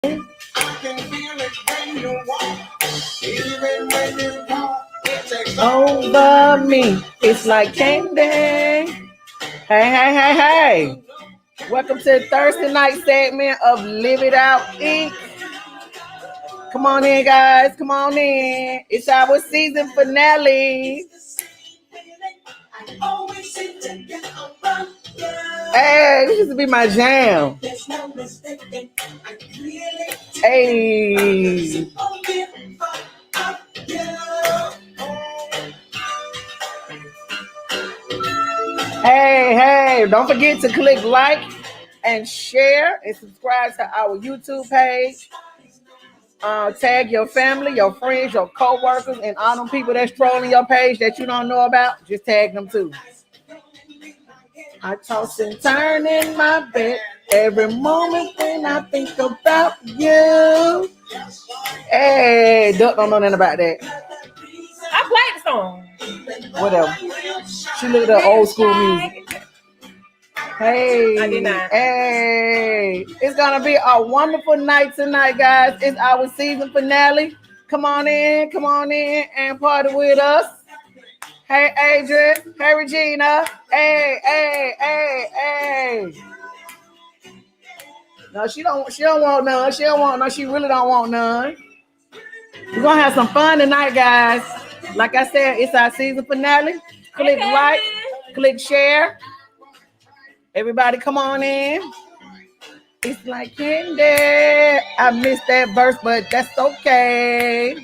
can feel it when you walk, even when you talk. It takes Over me, it's like candy. Hey. Welcome to the Thursday night segment of Live It Out Inc. Come on in, guys. Come on in. It's our season finale. Hey, this used to be my jam. Hey. Hey, don't forget to click like and share and subscribe to our YouTube page. Tag your family, your friends, your co-workers, and all them people that's trolling your page that you don't know about. Just tag them too. I toss and turn in my bed every moment when I think about you. Hey, Duck don't know nothing about that. I played the song. Whatever. She looked at old school music. Hey, I did not. Hey, it's gonna be a wonderful night tonight, guys. It's our season finale. Come on in and party with us. Hey, Adrian. Hey, Regina. Hey. No, she don't want none. She don't want none. She really don't want none. We're gonna have some fun tonight, guys. Like I said, it's our season finale. Click like, click share. Everybody come on in. It's like candy. I missed that verse, but that's okay.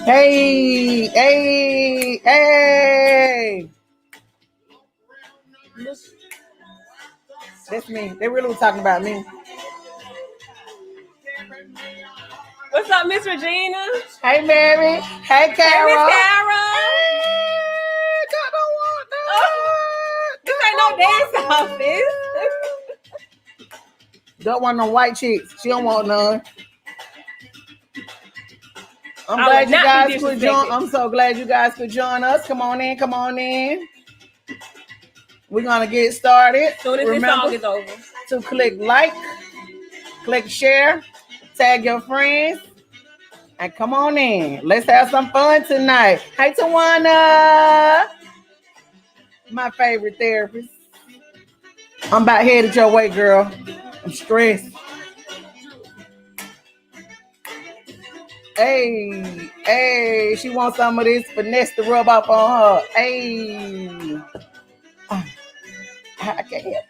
Hey. That's me. They really were talking about me. What's up, Miss Regina? Hey, Mary. Hey, Carol. Hey, Miss Carol. This ain't no dance office. Don't want no white chicks. She don't want none. I'm so glad you guys could join us. Come on in. We're gonna get started. Soon as this song is over. To click like, click share, tag your friends, and come on in. Let's have some fun tonight. Hey, Tawana, my favorite therapist. I'm about headed your way, girl. I'm stressed. Hey, she wants some of this finesse to rub off on her. Hey, I can't help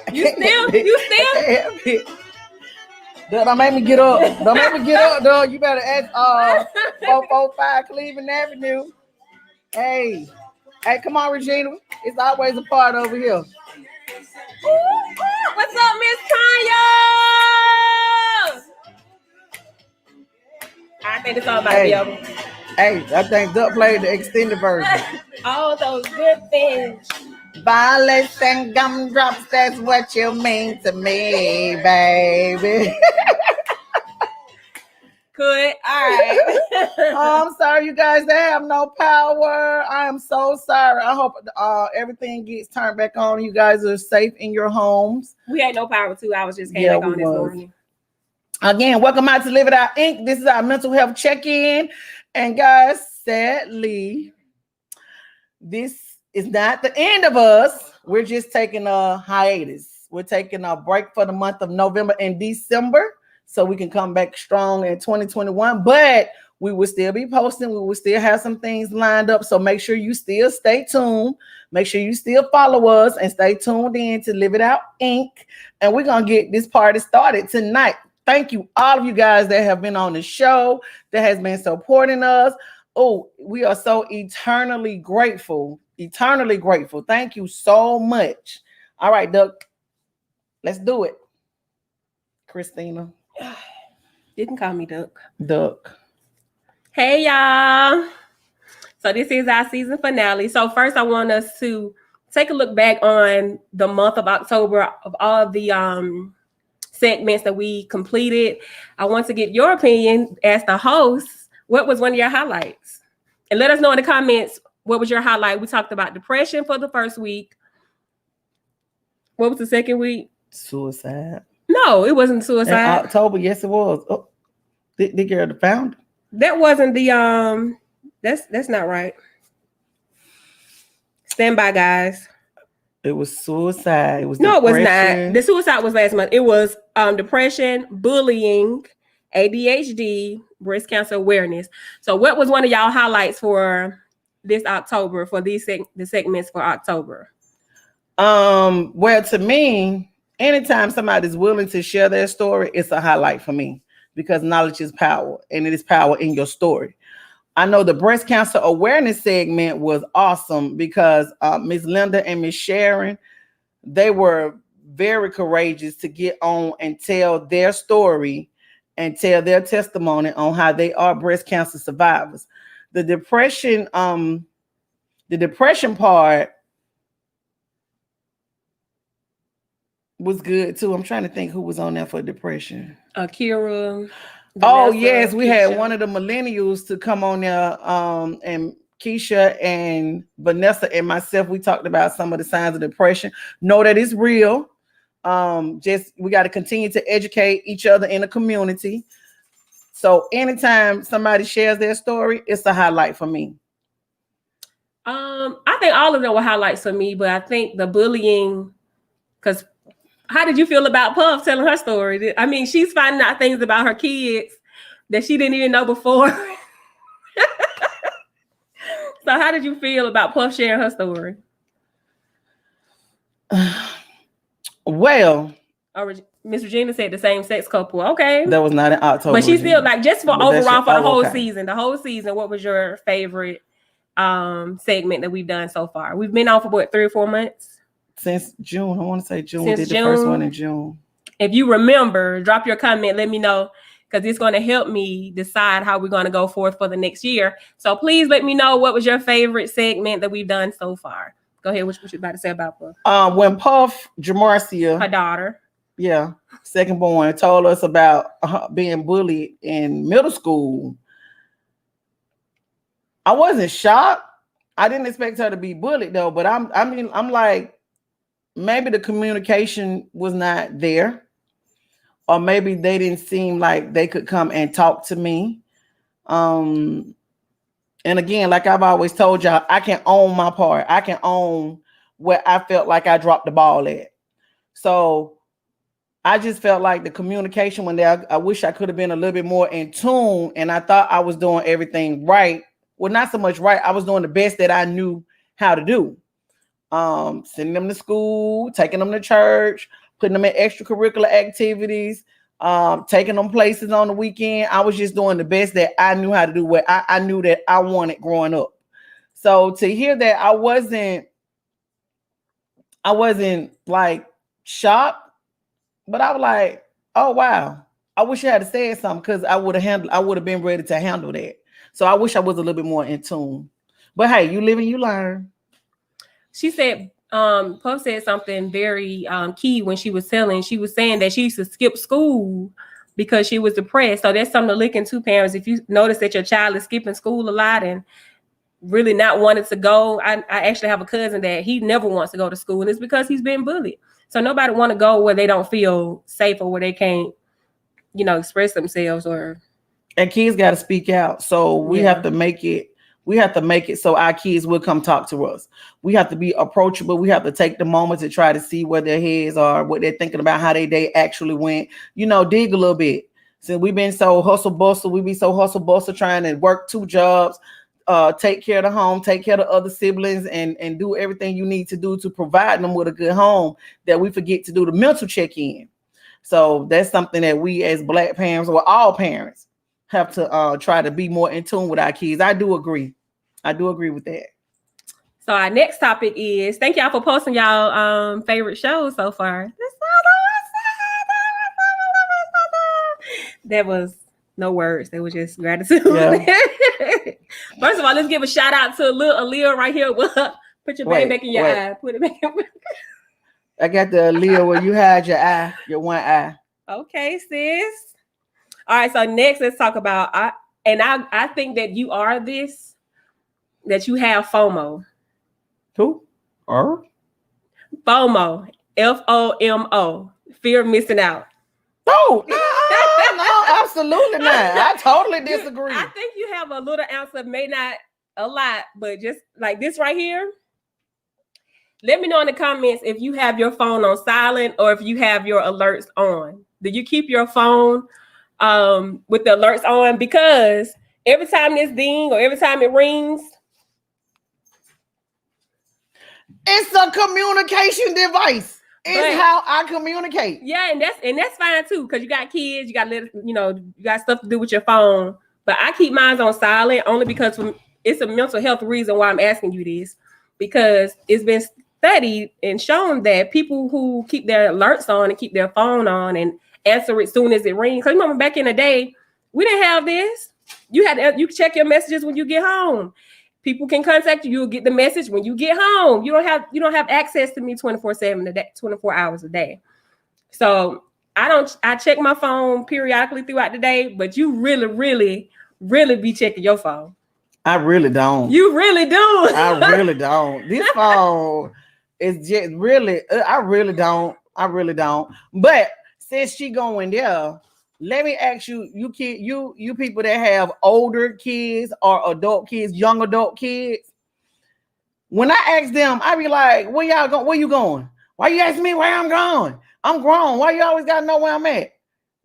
it. You still? I can't help it. Don't make me get up. Dog. You better ask 445 Cleveland Avenue. Hey, come on, Regina. It's always a part over here. What's up, Miss Tanya? I think it's all about the album. Hey, I think Duck played the extended version. All those good things. Violets and gumdrops, that's what you mean to me, baby. Good. All right. I'm sorry, you guys. They have no power. I am so sorry. I hope everything gets turned back on. You guys are safe in your homes. We had no power 2 hours. Just came back on this morning. Again, welcome out to Live It Out Inc. This is our mental health check-in. And guys, sadly, this is not the end of us. We're just taking a hiatus. We're taking a break for the month of November and December so we can come back strong in 2021. But we will still be posting. We will still have some things lined up. So make sure you still stay tuned. Make sure you still follow us and stay tuned in to Live It Out Inc. And we're going to get this party started tonight. Thank you, all of you guys that have been on the show, that has been supporting us. Oh, we are so eternally grateful. Eternally grateful. Thank you so much. All right, Duck. Let's do it. Christina. You can call me Duck. Duck. Hey, y'all. So this is our season finale. So first I want us to take a look back on the month of October of all of the segments that we completed. I want to get your opinion as the host. What was one of your highlights? And let us know in the comments, what was your highlight? We talked about depression for the first week. What was the second week? Suicide. No, it wasn't In suicide. October, yes, it was. Oh, the girl that found. That wasn't the That's not right. Stand by, guys. It was suicide. It was No, it was depression. not. The suicide was last month. It was depression, bullying, ADHD, breast cancer awareness. So, what was one of y'all highlights for this October for the segments for October? Well, to me, anytime somebody's willing to share their story, it's a highlight for me because knowledge is power, and it is power in your story. I know the breast cancer awareness segment was awesome because Miss Linda and Miss Sharon, they were very courageous to get on and tell their story and tell their testimony on how they are breast cancer survivors. The depression part was good too. I'm trying to think who was on there for depression. Akira. Oh Vanessa, yes, we Keisha. had one of the millennials to come on there, and Keisha and Vanessa and myself. We talked about some of the signs of depression. Know that it's real. Just we got to continue to educate each other in the community. So anytime somebody shares their story, it's a highlight for me. I think all of them were highlights for me, but I think the bullying, because how did you feel about Puff telling her story? I mean, she's finding out things about her kids that she didn't even know before. So how did you feel about Puff sharing her story? Well, Miss Regina said the same sex couple. Okay. that was not in October. But she still like just for But that's overall for the whole okay. season. The whole season, what was your favorite segment that we've done so far? We've been on for what, 3 or 4 months? Since June. I want to say June. Since We did the first one in June. If you remember, drop your comment, let me know, because it's going to help me decide how we're going to go forth for the next year. So please let me know what was your favorite segment that we've done so far. Go ahead. What you about to say about Puff? When Puff Jamarcia, Her daughter, second born, told us about being bullied in middle school, I wasn't shocked. I didn't expect her to be bullied though, but I'm like, maybe the communication was not there, or maybe they didn't seem like they could come and talk to me. And again, like I've always told y'all, I can own my part. I can own where I felt like I dropped the ball at. So I just felt like the communication when I wish I could have been a little bit more in tune, and I thought I was doing everything right. Well, not so much right. I was doing the best that I knew how to do. Sending them to school, taking them to church, putting them in extracurricular activities, taking them places on the weekend. I was just doing the best that I knew how to do, what I knew that I wanted growing up. So to hear that, I wasn't like shocked, but I was like, oh wow. I wish I had said something because I would have been ready to handle that. So I wish I was a little bit more in tune. But hey, you live and you learn. she said, Puff said something very key when she was saying that she used to skip school because she was depressed. So that's something to look into, parents. If you notice that your child is skipping school a lot and really not wanting to go, I actually have a cousin that he never wants to go to school, and it's because he's been bullied. So nobody want to go where they don't feel safe or where they can't, express themselves. And kids got to speak out. So we have to make it. We have to make it so our kids will come talk to us. We have to be approachable. We have to take the moment to try to see where their heads are, what they're thinking about, how their day actually went. Dig a little bit. Since we've been so hustle bustle, trying to work 2 jobs, take care of the home, take care of the other siblings, and do everything you need to do to provide them with a good home, that we forget to do the mental check-in. So that's something that we as Black parents, or all parents, have to try to be more in tune with our kids. I do agree with that. So our next topic is, thank y'all for posting y'all favorite shows so far. That was no words. That was just gratitude. Yeah. First of all, let's give a shout out to little Aaliyah right here. Put your bang back in your eye. Put it back in. I got the Aaliyah where you hide your eye, your one eye. Okay, sis. All right, so next let's talk about I think that you are this, that you have FOMO. Who? FOMO. FOMO, fear of missing out. Oh, no, absolutely not. I totally disagree. I think you have a little ounce of, may not a lot, but just like this right here. Let me know in the comments if you have your phone on silent or if you have your alerts on. Do you keep your phone with the alerts on? Because every time this ding or every time it rings, it's a communication device. It's how I communicate. Yeah, and that's fine too, because you got kids, you got you got stuff to do with your phone. But I keep mine on silent only because it's a mental health reason why I'm asking you this, because it's been studied and shown that people who keep their alerts on and keep their phone on and answer it soon as it rings. Because remember back in the day, we didn't have this. You check your messages when you get home. People can contact you. You'll get the message when you get home. You don't have access to me 24/7 a day, 24 hours a day. So I check my phone periodically throughout the day, but you really, really, really be checking your phone. I really don't. You really do. I really don't. This phone is just really, I really don't. But since she going there, let me ask you, you people that have older kids or adult kids, young adult kids. When I ask them, I be like, where y'all going? Where you going? Why you asking me where I'm going? I'm grown. Why you always gotta know where I'm at?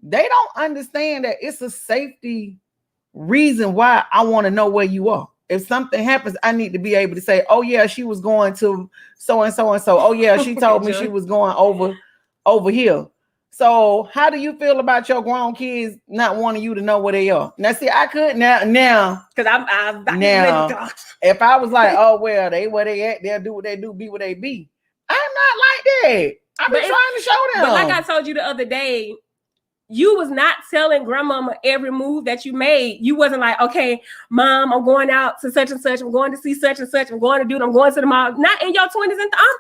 They don't understand that it's a safety reason why I want to know where you are. If something happens, I need to be able to say, oh yeah, she was going to so and so and so. Oh yeah, she told me she was going over here. So how do you feel about your grown kids not wanting you to know where they are? Now, see, I could now because I'm now. If I was like, oh well, they where they at, they'll do what they do, be what they be. I'm not like that. I'm trying to show them. But like I told you the other day, you was not telling grandmama every move that you made. You wasn't like, okay, mom, I'm going out to such and such. I'm going to see such and such. I'm going to the mall. Not in your 20s. And I'm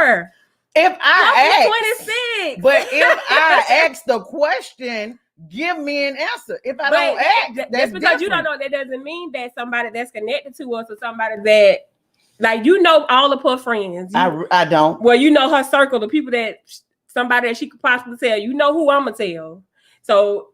34. If I ask, 26. But if I ask the question, give me an answer. If I don't ask, that's because different. You don't know. That doesn't mean that somebody that's connected to us or somebody that, like, you know, all of her friends. I don't. Well, you know her circle, the people that somebody that she could possibly tell. You know who I'm gonna tell. So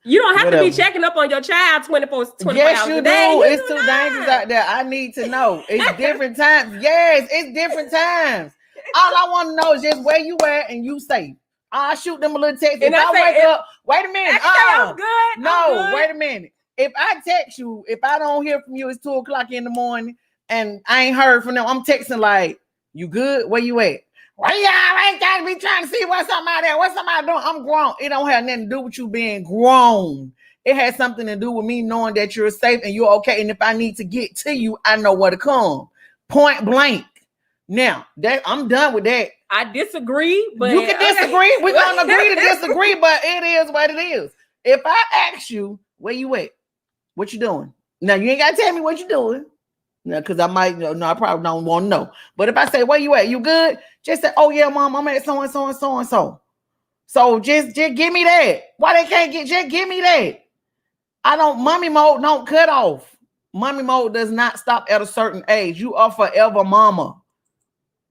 you don't have to be checking up on your child 24 hours a day. Yes, you do. It's too dangerous out there. I need to know. It's different times. Yes, it's different times. All I want to know is just where you at and you safe. I'll shoot them a little text. If I wake up, wait a minute. I'm good. No, wait a minute. If I text you, if I don't hear from you, it's 2:00 in the morning and I ain't heard from them, I'm texting like, you good? Where you at? Why y'all ain't gotta be trying to see what's somebody there? What's somebody doing? I'm grown. It don't have nothing to do with you being grown. It has something to do with me knowing that you're safe and you're okay. And if I need to get to you, I know where to come. Point blank. Now that I'm done with that. I disagree, but you can disagree. We're gonna agree to disagree, but it is what it is. If I ask you where you at, what you doing? Now you ain't gotta tell me what you doing. Now, because I might I probably don't want to know. But if I say where you at, you good? Just say, oh yeah, mom, I'm at so and so and so and so. So just give me that. Why they can't just give me that? Mommy mode don't cut off. Mommy mode does not stop at a certain age. You are forever mama.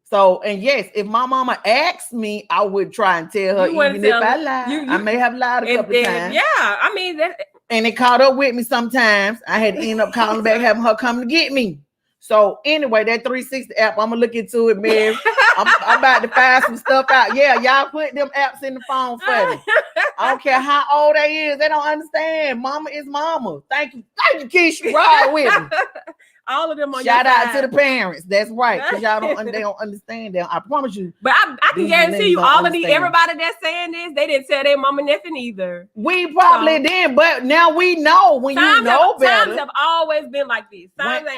So, and yes, if my mama asks me, I would try and tell her, even if I lie. I may have lied a couple times. Yeah, I mean that. And it caught up with me sometimes. I had to end up calling back, having her come to get me. So anyway, that 360 app, I'm gonna look into it, man. I'm about to find some stuff out. Yeah, y'all put them apps in the phone for me. I don't care how old they is, they don't understand. Mama is mama. Thank you, Keisha. Ride with me. All of them on shout your out side. to the parents. That's right, because y'all they don't understand them. I promise you. But I can guarantee you, all of everybody that's saying this, they didn't tell their mama nothing either. We probably did, but now we know when you know better. Times have always been like this. Times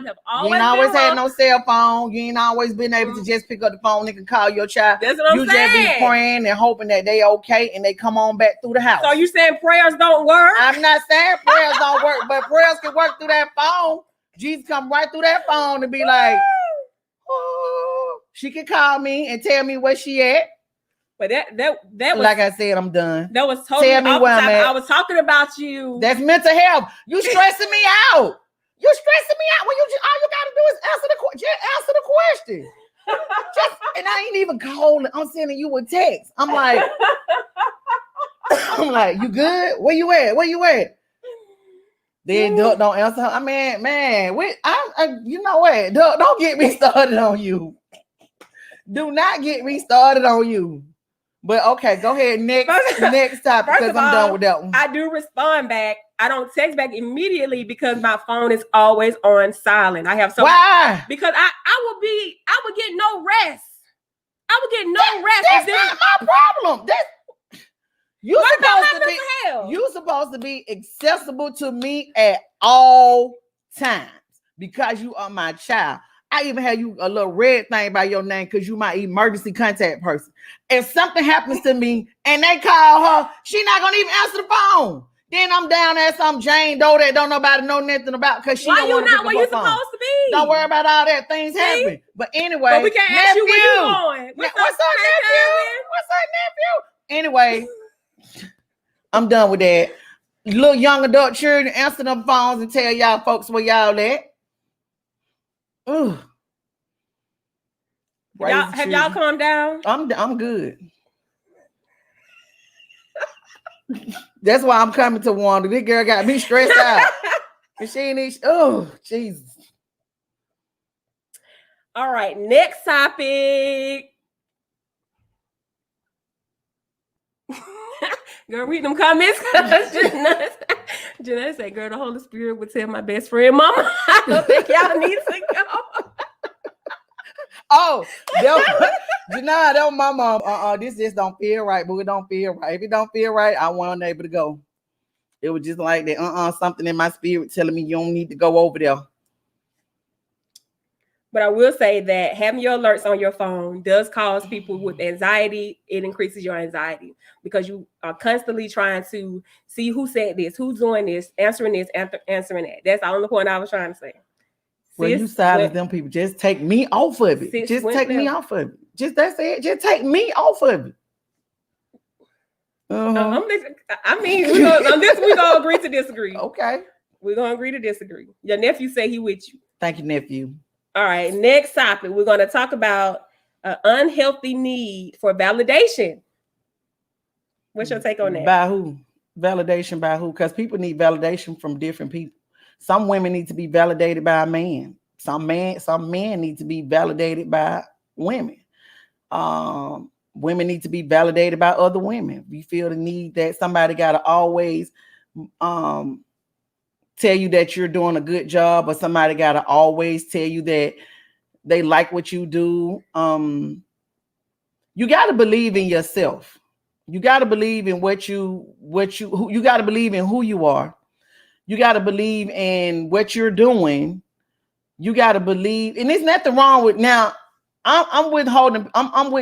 have always. You ain't always had no cell phone. You ain't always been able to just pick up the phone and call your child. That's what I'm saying. You just be praying and hoping that they okay and they come on back through the house. So you saying prayers don't work? I'm not saying prayers don't work, but prayers can work through that phone. Jesus come right through that phone and be like, oh, she can call me and tell me where she at. But that was, like I said, I'm done. That was totally tell me where I'm at. I was talking about you. That's mental health. You stressing me out. You stressing me out when all you gotta do is answer the question. And I ain't even calling. I'm sending you a text. I'm like, you good? Where you at? Where you at? Then Duck don't answer her. I mean, man, you know what? Duck, don't get me started on you. Do not get me started on you. But okay, go ahead. Next topic, because I'm done with that one. I do respond back. I don't text back immediately because my phone is always on silent. I have Why? Because I would get no rest. I would get no rest. That's not my problem. You supposed to be accessible to me at all times because you are my child. I even have you a little red thing by your name because you my emergency contact person. If something happens to me and they call her, she not gonna even answer the phone. Then I'm down there some Jane Doe that don't nobody know nothing about because she don't want to pick up her phone. Why you not where you supposed to be? Don't worry about all that. Things happen. But anyway, but we can't ask you where you going. What's up, nephew? Anyway, I'm done with that. Little young adult children answer them phones and tell y'all folks where y'all at. Ooh. Have y'all calmed down? I'm good. That's why I'm coming to Wanda. This girl got me stressed out. And she ain't Jesus. All right, next topic. Girl, read them comments. Janae said, girl, the Holy Spirit would tell my best friend, Mama, I don't think y'all need to go. Oh, Janai, that was my mom. This just don't feel right, but it don't feel right. If it don't feel right, I wasn't able to go. It was just like that. Something in my spirit telling me you don't need to go over there. But I will say that having your alerts on your phone does cause people with anxiety. It increases your anxiety because you are constantly trying to see who said this, who's doing this, answering that. That's the only point I was trying to say. Well, you silence them people. Just take me off of it. Just take me off of it. Just that's it. Just take me off of it. I mean, on this we're gonna agree to disagree. Okay. We're gonna agree to disagree. Your nephew say he with you. Thank you, nephew. All right, next topic. We're gonna talk about an unhealthy need for validation. What's your take on that? By who? Validation by who? Because people need validation from different people. Some women need to be validated by a man. Some men need to be validated by women. Women need to be validated by other women. We feel the need that somebody got to always tell you that you're doing a good job, or somebody got to always tell you that they like what you do. You got to believe in yourself. You got to believe in you got to believe in who you are. You got to believe in what you're doing. You got to believe, and there's nothing wrong with now. I'm with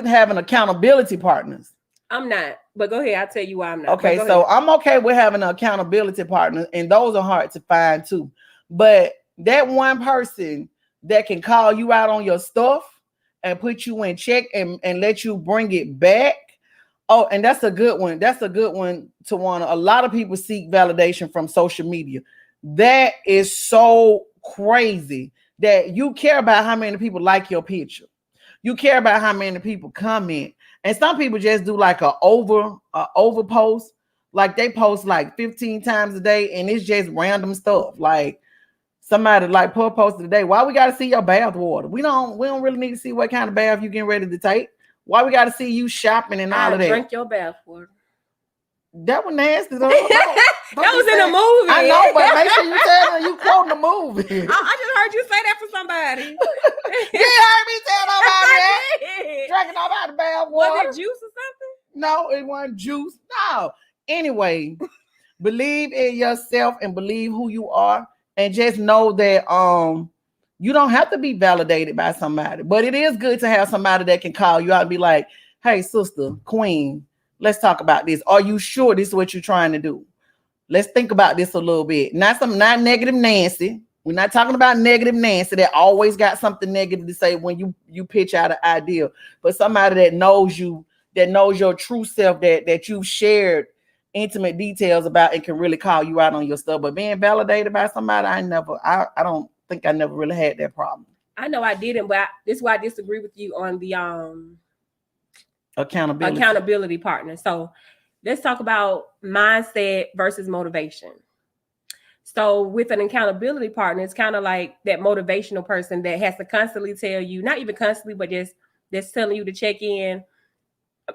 having accountability partners. I'm not, but go ahead. I'll tell you why I'm not. Okay, so I'm okay with having an accountability partner, and those are hard to find too. But that one person that can call you out on your stuff and put you in check and let you bring it back. Oh, and that's a good one. That's a good one to want. A lot of people seek validation from social media. That is so crazy that you care about how many people like your picture. You care about how many people comment. And some people just do like a over post. Like they post like 15 times a day and it's just random stuff. Like somebody like posted today, why we got to see your bath water? We don't really need to see what kind of bath you getting ready to take. Why we got to see you shopping and all of that? Drink your bath water. That was nasty. Though. That was in a movie. I know, but make sure you tell them you quoting the movie. I just heard you say that for somebody. You heard me tell nobody that. Drinking nobody bath water. Was it juice or something? No, it wasn't juice. No. Anyway, believe in yourself and believe who you are, and just know that you don't have to be validated by somebody, but it is good to have somebody that can call you out and be like, hey, sister, queen, let's talk about this. Are you sure this is what you're trying to do? Let's think about this a little bit. Not negative Nancy. We're not talking about negative Nancy that always got something negative to say when you pitch out an idea, but somebody that knows you, that knows your true self, that you've shared intimate details about and can really call you out on your stuff. But being validated by somebody, I don't think I never really had that problem. I know I didn't, but this is why I disagree with you on the accountability partner. So let's talk about mindset versus motivation. So with an accountability partner, it's kind of like that motivational person that has to constantly tell you, not even constantly, but just telling you to check in.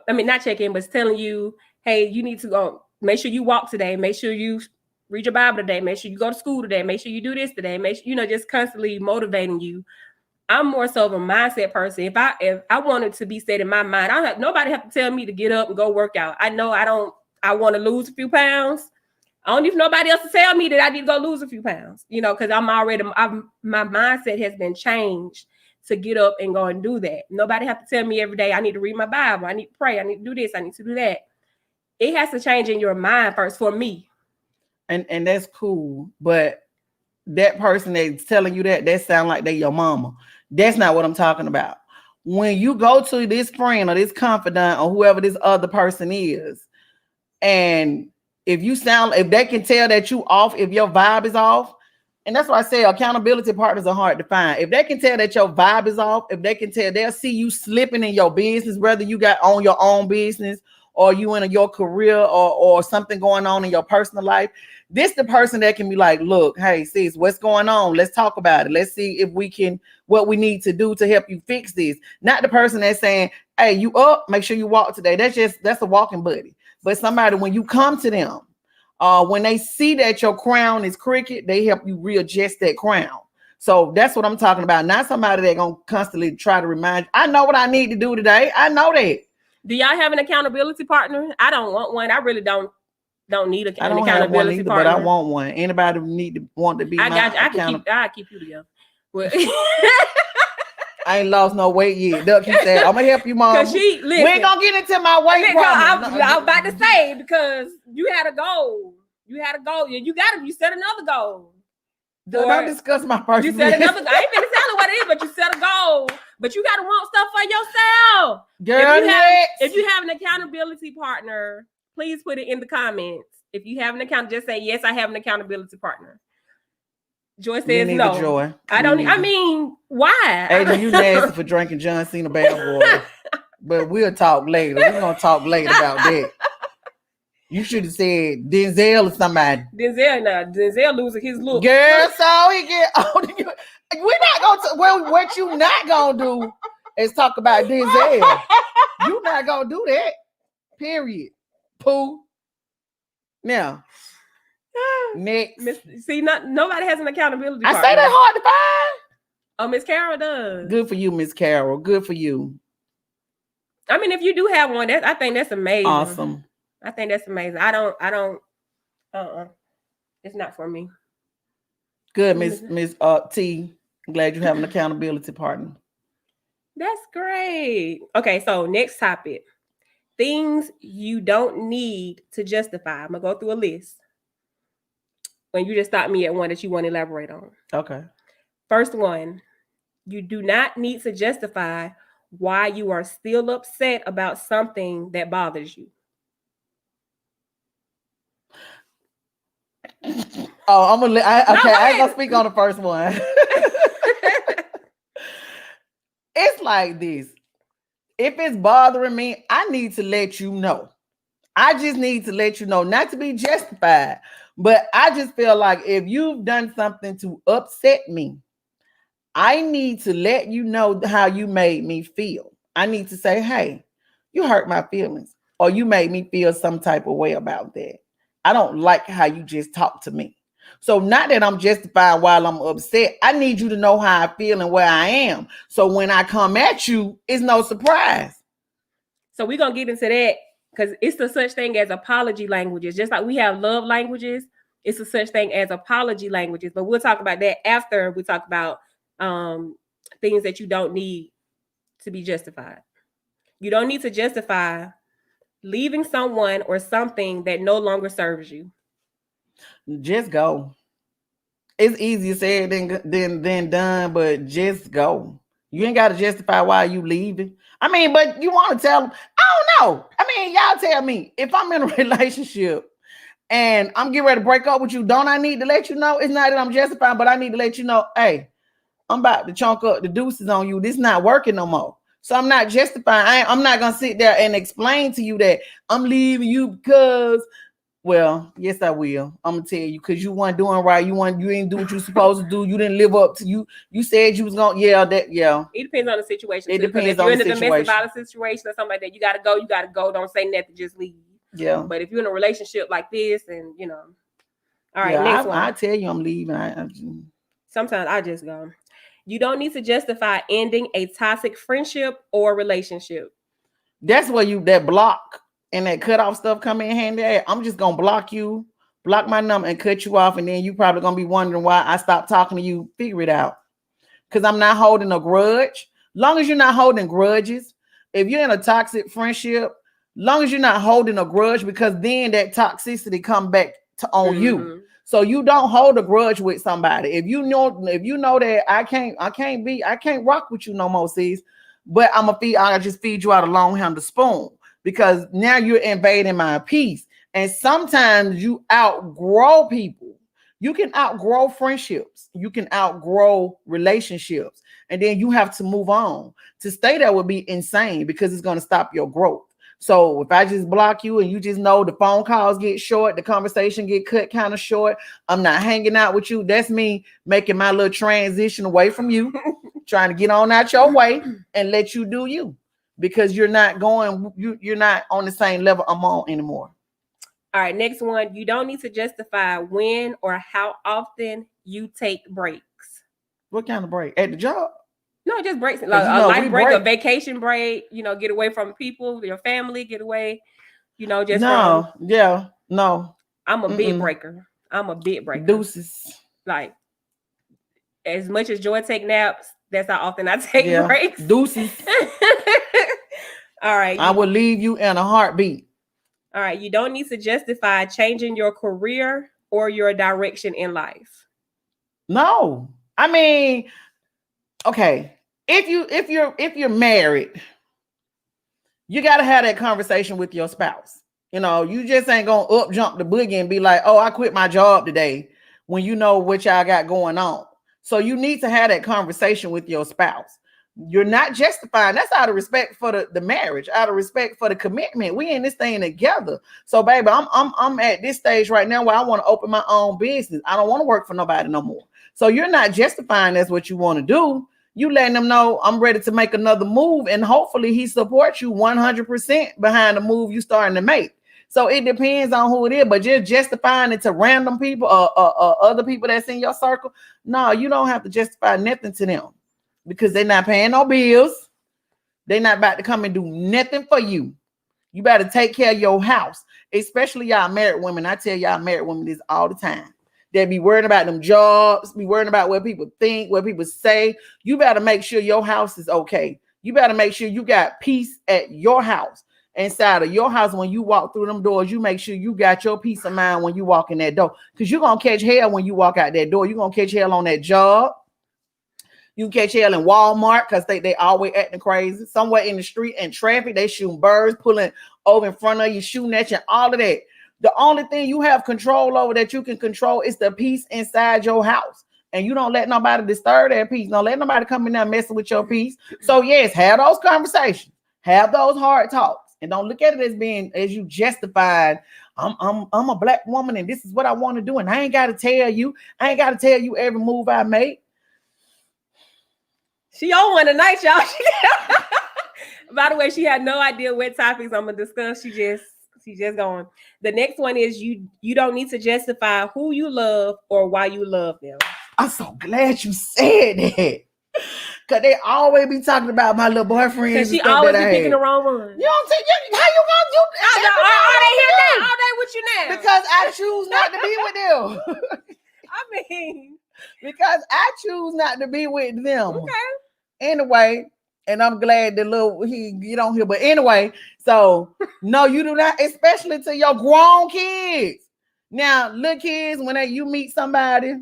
I mean, not check in, but it's telling you, hey, you need to go. Make sure you walk today. Make sure you read your Bible today. Make sure you go to school today. Make sure you do this today. Make sure, just constantly motivating you. I'm more so of a mindset person. If I wanted to be set in my mind, nobody have to tell me to get up and go work out. I know I want to lose a few pounds. I don't need nobody else to tell me that I need to go lose a few pounds, because my mindset has been changed to get up and go and do that. Nobody have to tell me every day I need to read my Bible, I need to pray, I need to do this, I need to do that. It has to change in your mind first for me. And that's cool, but that person that's telling you that sound like they your mama. That's not what I'm talking about. When you go to this friend or this confidant or whoever this other person is, and if they can tell that you off, if your vibe is off, and that's why I say accountability partners are hard to find. If they can tell that your vibe is off, if they can tell, they'll see you slipping in your business, whether you got on your own business or you in your career or something going on in your personal life. This the person that can be like, look, hey, sis, what's going on? Let's talk about it. Let's see if we can, what we need to do to help you fix this. Not the person that's saying, hey, you up, make sure you walk today. That's a walking buddy. But somebody, when you come to them, when they see that your crown is crooked, they help you readjust that crown. So that's what I'm talking about. Not somebody that gonna constantly try to remind you, I know what I need to do today. I know that. Do y'all have an accountability partner? I don't want one. I really don't need an accountability have one either, partner. But I want one. Anybody want to be I got you. I keep you together. Well, I ain't lost no weight yet. Duck, he said, I'm gonna help you, mom. We ain't gonna get into my weight problem. I was about to say, because you had a goal. You set another goal. Don't discuss my personal. You set another goal. I ain't finna tell you what it is, but you set a goal. But you gotta want stuff for yourself. Girl, if you have an accountability partner, please put it in the comments. If you have an account, just say, yes, I have an accountability partner. Joy says no. Joy. I don't. I mean, why? Adrian, you nasty for drinking John Cena bath water. But we'll talk later. We're gonna talk later about that. You should have said Denzel or somebody. Denzel losing his look. Girl, so he get on you. We're not gonna. What you not gonna do is talk about Denzel. You not gonna do that. Period. Pooh. Now. Next. See, nobody has an accountability partner. I say that's hard to find. Oh, Miss Carol does. Good for you, Miss Carol. Good for you. I mean, if you do have one, I think that's amazing. Awesome. I think that's amazing. I don't. It's not for me. Good, Miss T. I'm glad you have an accountability partner. That's great. Okay, so next topic: things you don't need to justify. I'm gonna go through a list. When you just stop me at one that you want to elaborate on. Okay. First one, you do not need to justify why you are still upset about something that bothers you. Oh, I ain't gonna speak on the first one. It's like this. If it's bothering me, I need to let you know. I just need to let you know, not to be justified. But I just feel like if you've done something to upset me, I need to let you know how you made me feel. I need to say, hey, you hurt my feelings, or you made me feel some type of way about that. I don't like how you just talked to me. So not that I'm justifying while I'm upset. I need you to know how I feel and where I am. So when I come at you, it's no surprise. So we're going to get into that. Because it's the such thing as apology languages. Just like we have love languages, it's a such thing as apology languages. But we'll talk about that after we talk about things that you don't need to be justified. You don't need to justify leaving someone or something that no longer serves you. Just go. It's easier said than done, but just go. You ain't got to justify why you leaving. I mean, but you want to tell them, I don't know. I mean, y'all tell me, if I'm in a relationship and I'm getting ready to break up with you, don't I need to let you know? It's not that I'm justifying, but I need to let you know, hey, I'm about to chunk up the deuces on you. This not working no more. So I'm not justifying. I'm not gonna sit there and explain to you that I'm leaving you because, well, yes, I will. I'm gonna tell you because you weren't doing right. You didn't do what you supposed to do. You didn't live up to you. You said you was gonna, yeah. It depends on the situation. It too, depends if you're on in the a domestic situation. violence situation or something like that, you gotta go. You gotta go. Don't say nothing. Just leave. Yeah. But if you're in a relationship like this, and you know, all right, Yeah, next one. I tell you I'm leaving. Sometimes I just go. You don't need to justify ending a toxic friendship or relationship. That's where that block and that cutoff stuff come in handy. I'm just gonna block you, block my number, and cut you off, and then you probably gonna be wondering why I stopped talking to you. Figure it out, because I'm not holding a grudge. Long as you're not holding grudges, if you're in a toxic friendship, long as you're not holding a grudge, because then that toxicity come back on you. So you don't hold a grudge with somebody. If you know that I can't rock with you no more, sis. But I'll just feed you out a long handle spoon, because now you're invading my peace. And sometimes you outgrow people. You can outgrow friendships. You can outgrow relationships. And then you have to move on. To stay there would be insane, because it's going to stop your growth. So if I just block you and you just know the phone calls get short, the conversation get cut kind of short, I'm not hanging out with you. That's me making my little transition away from you, trying to get on out your way and let you do you, because you're not on the same level I'm on anymore. All right, next one. You don't need to justify when or how often you take breaks. What kind of break? At the job? No, just breaks. Like a life break, a vacation break, get away from people, your family, get away, just no. I'm a bit breaker. I'm a bit breaker. Deuces. Like, as much as Joy take naps, that's how often I take breaks. Deuces. All right. I will leave you in a heartbeat. All right. You don't need to justify changing your career or your direction in life. No. I mean, okay. If you're married, you got to have that conversation with your spouse. You just ain't gonna up jump the boogie and be like, oh, I quit my job today, when you know what y'all got going on. So you need to have that conversation with your spouse. You're not justifying. That's out of respect for the marriage, out of respect for the commitment. We in this thing together. So, baby, I'm at this stage right now where I want to open my own business. I don't want to work for nobody no more. So you're not justifying that's what you want to do. You letting them know I'm ready to make another move, and hopefully he supports you 100% behind the move you starting to make. So it depends on who it is, but just justifying it to random people or other people that's in your circle. No, you don't have to justify nothing to them, because they're not paying no bills. They're not about to come and do nothing for you. You better take care of your house, especially y'all married women. I tell y'all married women this all the time. They be worrying about them jobs, be worrying about what people think, what people say. You better make sure your house is okay. You better make sure you got peace at your house. Inside of your house, when you walk through them doors, you make sure you got your peace of mind when you walk in that door. Because you're going to catch hell when you walk out that door. You're going to catch hell on that job. You catch hell in Walmart, because they always acting crazy. Somewhere in the street and traffic, they shooting birds, pulling over in front of you, shooting at you, all of that. The only thing you have control over that you can control is the peace inside your house. And you don't let nobody disturb that peace. Don't let nobody come in there messing with your peace. So yes, have those conversations. Have those hard talks. And don't look at it as you justified. I'm a black woman and this is what I want to do. And I ain't got to tell you. I ain't got to tell you every move I make. She on one tonight, y'all. By the way, she had no idea what topics I'm gonna discuss. She just going. The next one is you don't need to justify who you love or why you love them. I'm so glad you said that. Cause they always be talking about my little boyfriend. Cause she always be picking the wrong one. You don't think how you gonna do that? Are they here now? Are they with you now? Because I choose not to be with them. I mean, because I choose not to be with them. Okay. Anyway, and I'm glad that he get on here. But anyway, so no, you do not, especially to your grown kids. Now, little kids, when you meet somebody,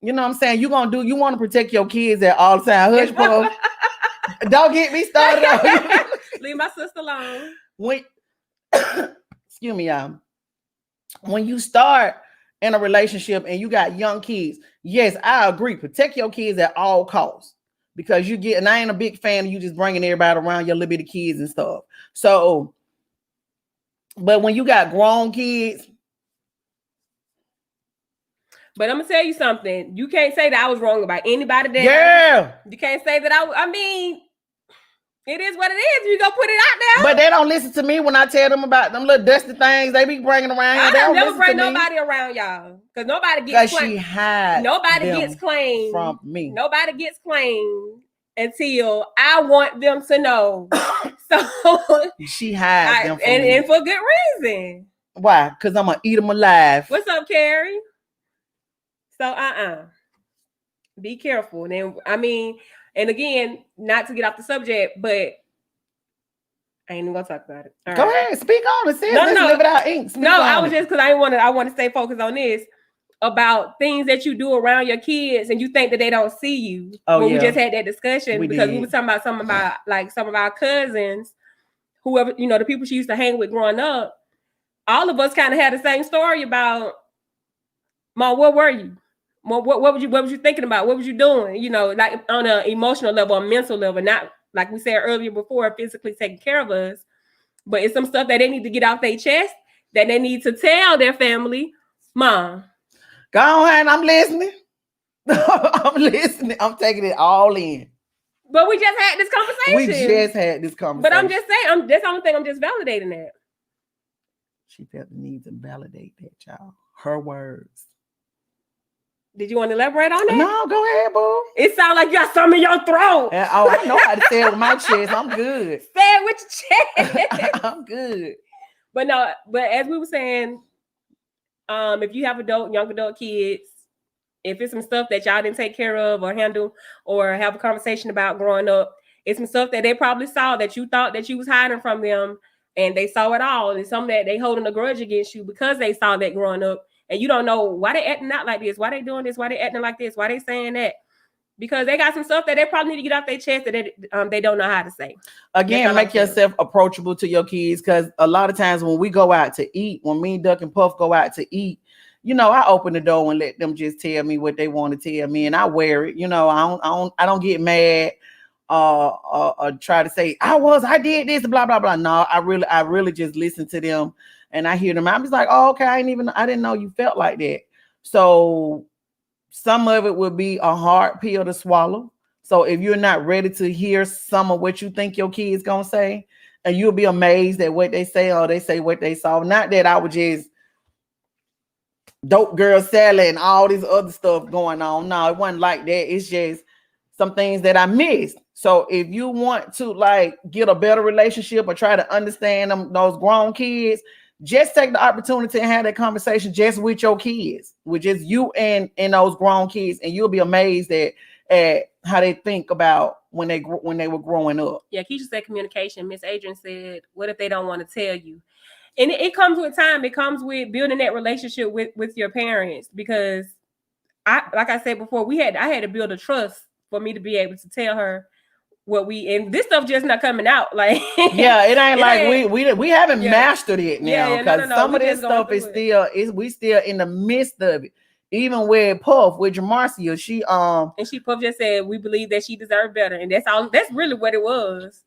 you know what I'm saying, you want to protect your kids at all time. Hush, puff. Don't get me started on. Leave my sister alone. Excuse me, y'all. When you start in a relationship and you got young kids, yes, I agree. Protect your kids at all costs because and I ain't a big fan of you just bringing everybody around your little bitty kids and stuff. So, but when you got grown kids. But I'm gonna tell you something. You can't say that I was wrong about anybody there. Yeah. You can't say that I mean, it is what it is. You go put it out there. But they don't listen to me when I tell them about them little dusty things they be bringing around here. I don't never bring to nobody around y'all. Because nobody gets claimed. She had nobody gets claimed from me. Nobody gets claimed until I want them to know. So she had them from me. And for good reason. Why? Because I'm gonna eat them alive. What's up, Carrie? So be careful. And I mean, and again, not to get off the subject, but I ain't even gonna talk about it. All Go right. ahead, speak on it. No, Live it out, Ink. I was just because I want to stay focused on this about things that you do around your kids and you think that they don't see you. We just had that discussion because we were talking about some of our cousins, whoever, the people she used to hang with growing up. All of us kind of had the same story about, Mom, where were you? What was you thinking about? What was you doing? Like on an emotional level, a mental level, not like we said earlier before, physically taking care of us. But it's some stuff that they need to get off their chest that they need to tell their family. Mom, go ahead, I'm listening. I'm listening. I'm taking it all in. But we just had this conversation. But I'm just saying, that's the only thing I'm just validating that. She felt the need to validate that, child. Her words. Did you want to elaborate on that? No, go ahead, boo. It sounds like you got something in your throat. I know how to say it with my chest. I'm good. Say it with your chest. I'm good. But as we were saying, if you have young adult kids, if it's some stuff that y'all didn't take care of or handle or have a conversation about growing up, it's some stuff that they probably saw that you thought that you was hiding from them, and they saw it all. It's something that they holding a grudge against you because they saw that growing up. And you don't know why they acting out like this, why they doing this, why they acting like this, why they saying that. Because they got some stuff that they probably need to get off their chest that they don't know how to say. Again, make yourself approachable to your kids, because a lot of times when we go out to eat, when me, Duck, and Puff go out to eat, I open the door and let them just tell me what they want to tell me, and I wear it. I don't get mad or try to say I did this, blah blah blah. No, I really just listen to them. And I hear them. I'm just like, oh, okay. I didn't know you felt like that. So some of it would be a hard pill to swallow. So if you're not ready to hear some of what you think your kid's gonna say, and you'll be amazed at what they say, or they say what they saw. Not that I would just dope girl Sally and all this other stuff going on. No, it wasn't like that. It's just some things that I missed. So if you want to get a better relationship or try to understand those grown kids, just take the opportunity and have that conversation just with your kids, with just you and those grown kids, and you'll be amazed at how they think about when they were growing up. Yeah, Keisha said communication. Miss Adrian said, what if they don't want to tell you? And it comes with time. It comes with building that relationship with your parents, because like I said before, I had to build a trust for me to be able to tell her and this stuff just not coming out. Like, yeah, it ain't we haven't mastered it now, because some of this stuff is we still in the midst of it. Even with Puff, with Jamarcia, she Puff just said we believe that she deserved better, and that's really what it was.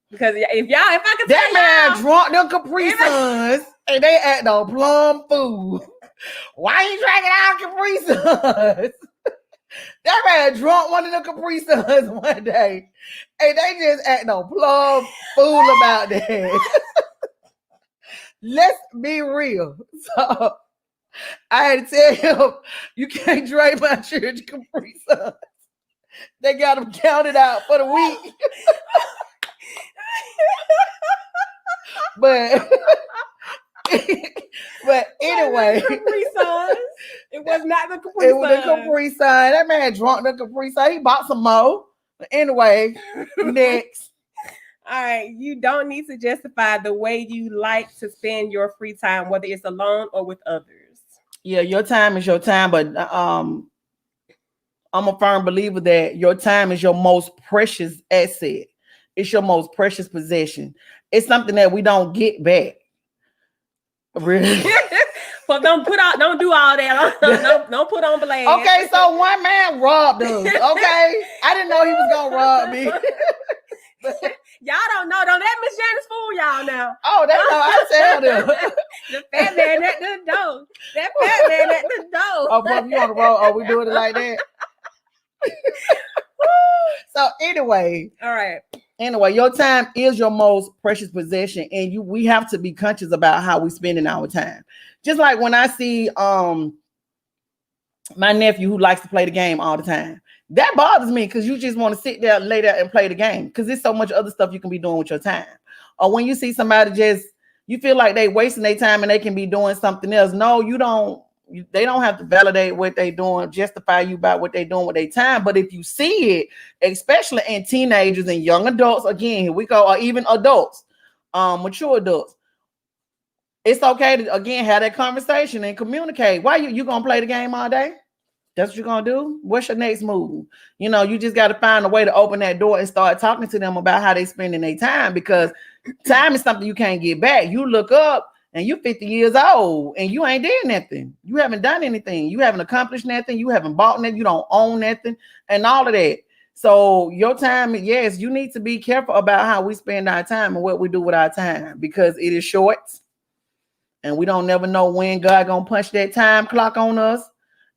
Because if I could that man drunk them Capri Suns and they act on plum food. Why you drinking our Capri Suns? That man drunk one of the Capri Suns one day, and they just act no plum fool about that. Let's be real. So I had to tell him, you can't drink my church Capri Suns. They got them counted out for the week. But anyway, Capri Suns. It was not the Capri Sun. It was the Capri Sun. That man drunk the Capri Sun. He bought some more. But anyway, next. All right. You don't need to justify the way you like to spend your free time, whether it's alone or with others. Yeah, your time is your time, but I'm a firm believer that your time is your most precious asset. It's your most precious possession. It's something that we don't get back. Really? But don't do all that. Don't put on blast. Okay, so one man robbed us. Okay, I didn't know he was gonna rob me. Y'all don't know. Don't let Miss Janice fool y'all now. Oh, that's how I tell them. The fat man at the door. That fat man at the door. Oh, Puff, you on the road? Oh, we doing it like that. So anyway, all right. Anyway, your time is your most precious possession, and we have to be conscious about how we spending our time. Just like when I see my nephew who likes to play the game all the time, that bothers me because you just want to sit there, lay there, and play the game because there's so much other stuff you can be doing with your time. Or when you see somebody you feel like they wasting their time and they can be doing something else. No, you don't. They don't have to validate what they're doing, justify you about what they're doing with their time. But if you see it, especially in teenagers and young adults, again, here we go, or even adults, mature adults, it's okay to, again, have that conversation and communicate. Why you gonna play the game all day? That's what you're gonna do? What's your next move? You know, you just got to find a way to open that door and start talking to them about how they spending their time, because time is something you can't get back. You look up and you're 50 years old and you ain't did nothing. You haven't done anything. You haven't accomplished nothing. You haven't bought nothing. You don't own nothing and all of that. So your time, yes, you need to be careful about how we spend our time and what we do with our time, because it is short and we don't never know when God gonna punch that time clock on us.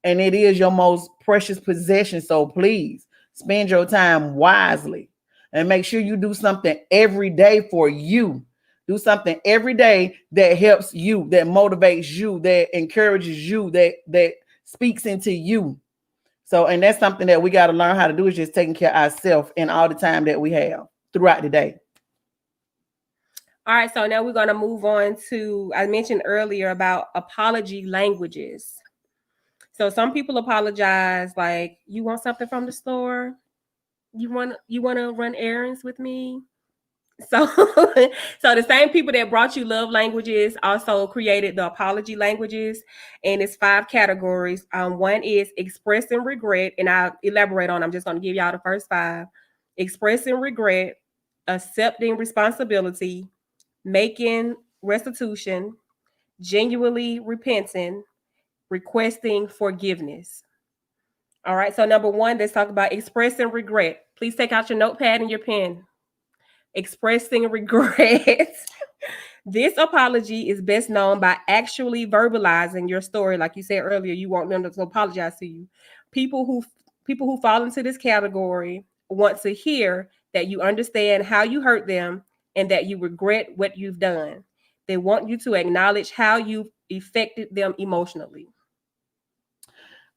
And it is your most precious possession. So please spend your time wisely and make sure you do something every day for you. Do something every day that helps you, that motivates you, that encourages you, that speaks into you. So, and that's something that we got to learn how to do, is just taking care of ourselves and all the time that we have throughout the day. All right, so now we're going to move on to, I mentioned earlier about apology languages. So some people apologize like, you want something from the store? You want to run errands with me? So the same people that brought you love languages also created the apology languages, and it's 5 categories. One is expressing regret, and I'll elaborate on. I'm just going to give y'all the first 5. Expressing regret, accepting responsibility, making restitution, genuinely repenting, requesting forgiveness. All right. So number 1, let's talk about expressing regret. Please take out your notepad and your pen. Expressing regret. This apology is best known by actually verbalizing your story. Like you said earlier, you want them to apologize to you. People who fall into this category want to hear that you understand how you hurt them and that you regret what you've done. They want you to acknowledge how you've affected them emotionally.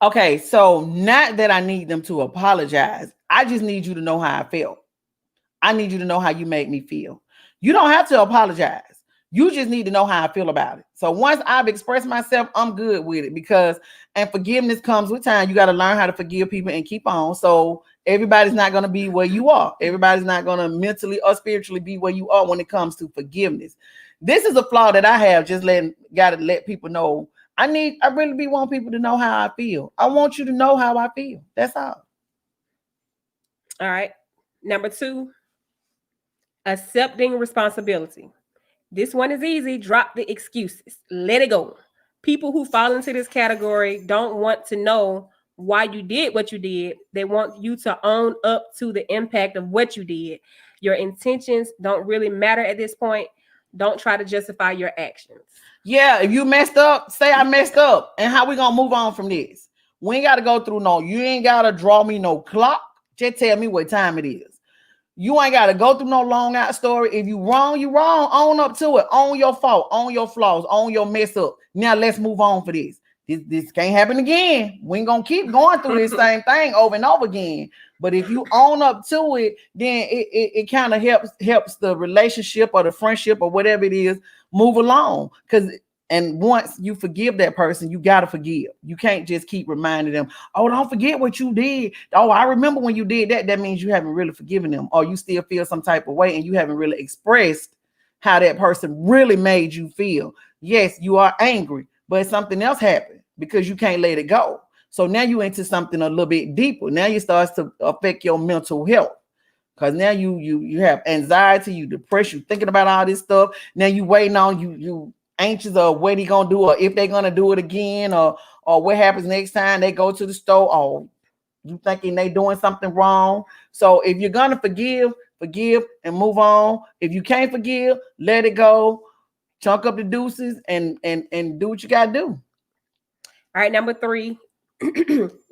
Okay, so not that I need them to apologize. I just need you to know how I felt. I need you to know how you made me feel. You don't have to apologize. You just need to know how I feel about it. So once I've expressed myself, I'm good with it, and forgiveness comes with time. You got to learn how to forgive people and keep on. So everybody's not going to be where you are. Everybody's not going to mentally or spiritually be where you are when it comes to forgiveness. This is a flaw that I have. Got to let people know. I really want people to know how I feel. I want you to know how I feel. That's all. All right. Number 2. Accepting responsibility. This one is easy. Drop the excuses. Let it go. People who fall into this category don't want to know why you did what you did. They want you to own up to the impact of what you did. Your intentions don't really matter at this point. Don't try to justify your actions. Yeah, if you messed up, say I messed up. And how we gonna move on from this? We ain't got to go through you ain't got to draw me no clock. Just tell me what time it is. You ain't got to go through no long out story. If you wrong, you wrong. Own up to it. Own your fault. Own your flaws. Own your mess up. Now let's move on for this. This can't happen again. We ain't gonna keep going through this same thing over and over again. But if you own up to it, then it kind of helps the relationship or the friendship or whatever it is move along. And once you forgive that person, you got to forgive. You can't just keep reminding them, oh, don't forget what you did. Oh, I remember when you did that. That means you haven't really forgiven them, or you still feel some type of way and you haven't really expressed how that person really made you feel. Yes, you are angry, but something else happened because you can't let it go. So now you're into something a little bit deeper. Now it starts to affect your mental health. Because now you have anxiety, you depression, thinking about all this stuff. Now you waiting on you anxious of what he gonna do, or if they're gonna do it again, or what happens next time they go to the store, or you thinking they doing something wrong. So if you're gonna forgive and move on. If you can't forgive, let it go, chunk up the deuces, and do what you gotta do. All right, number 3,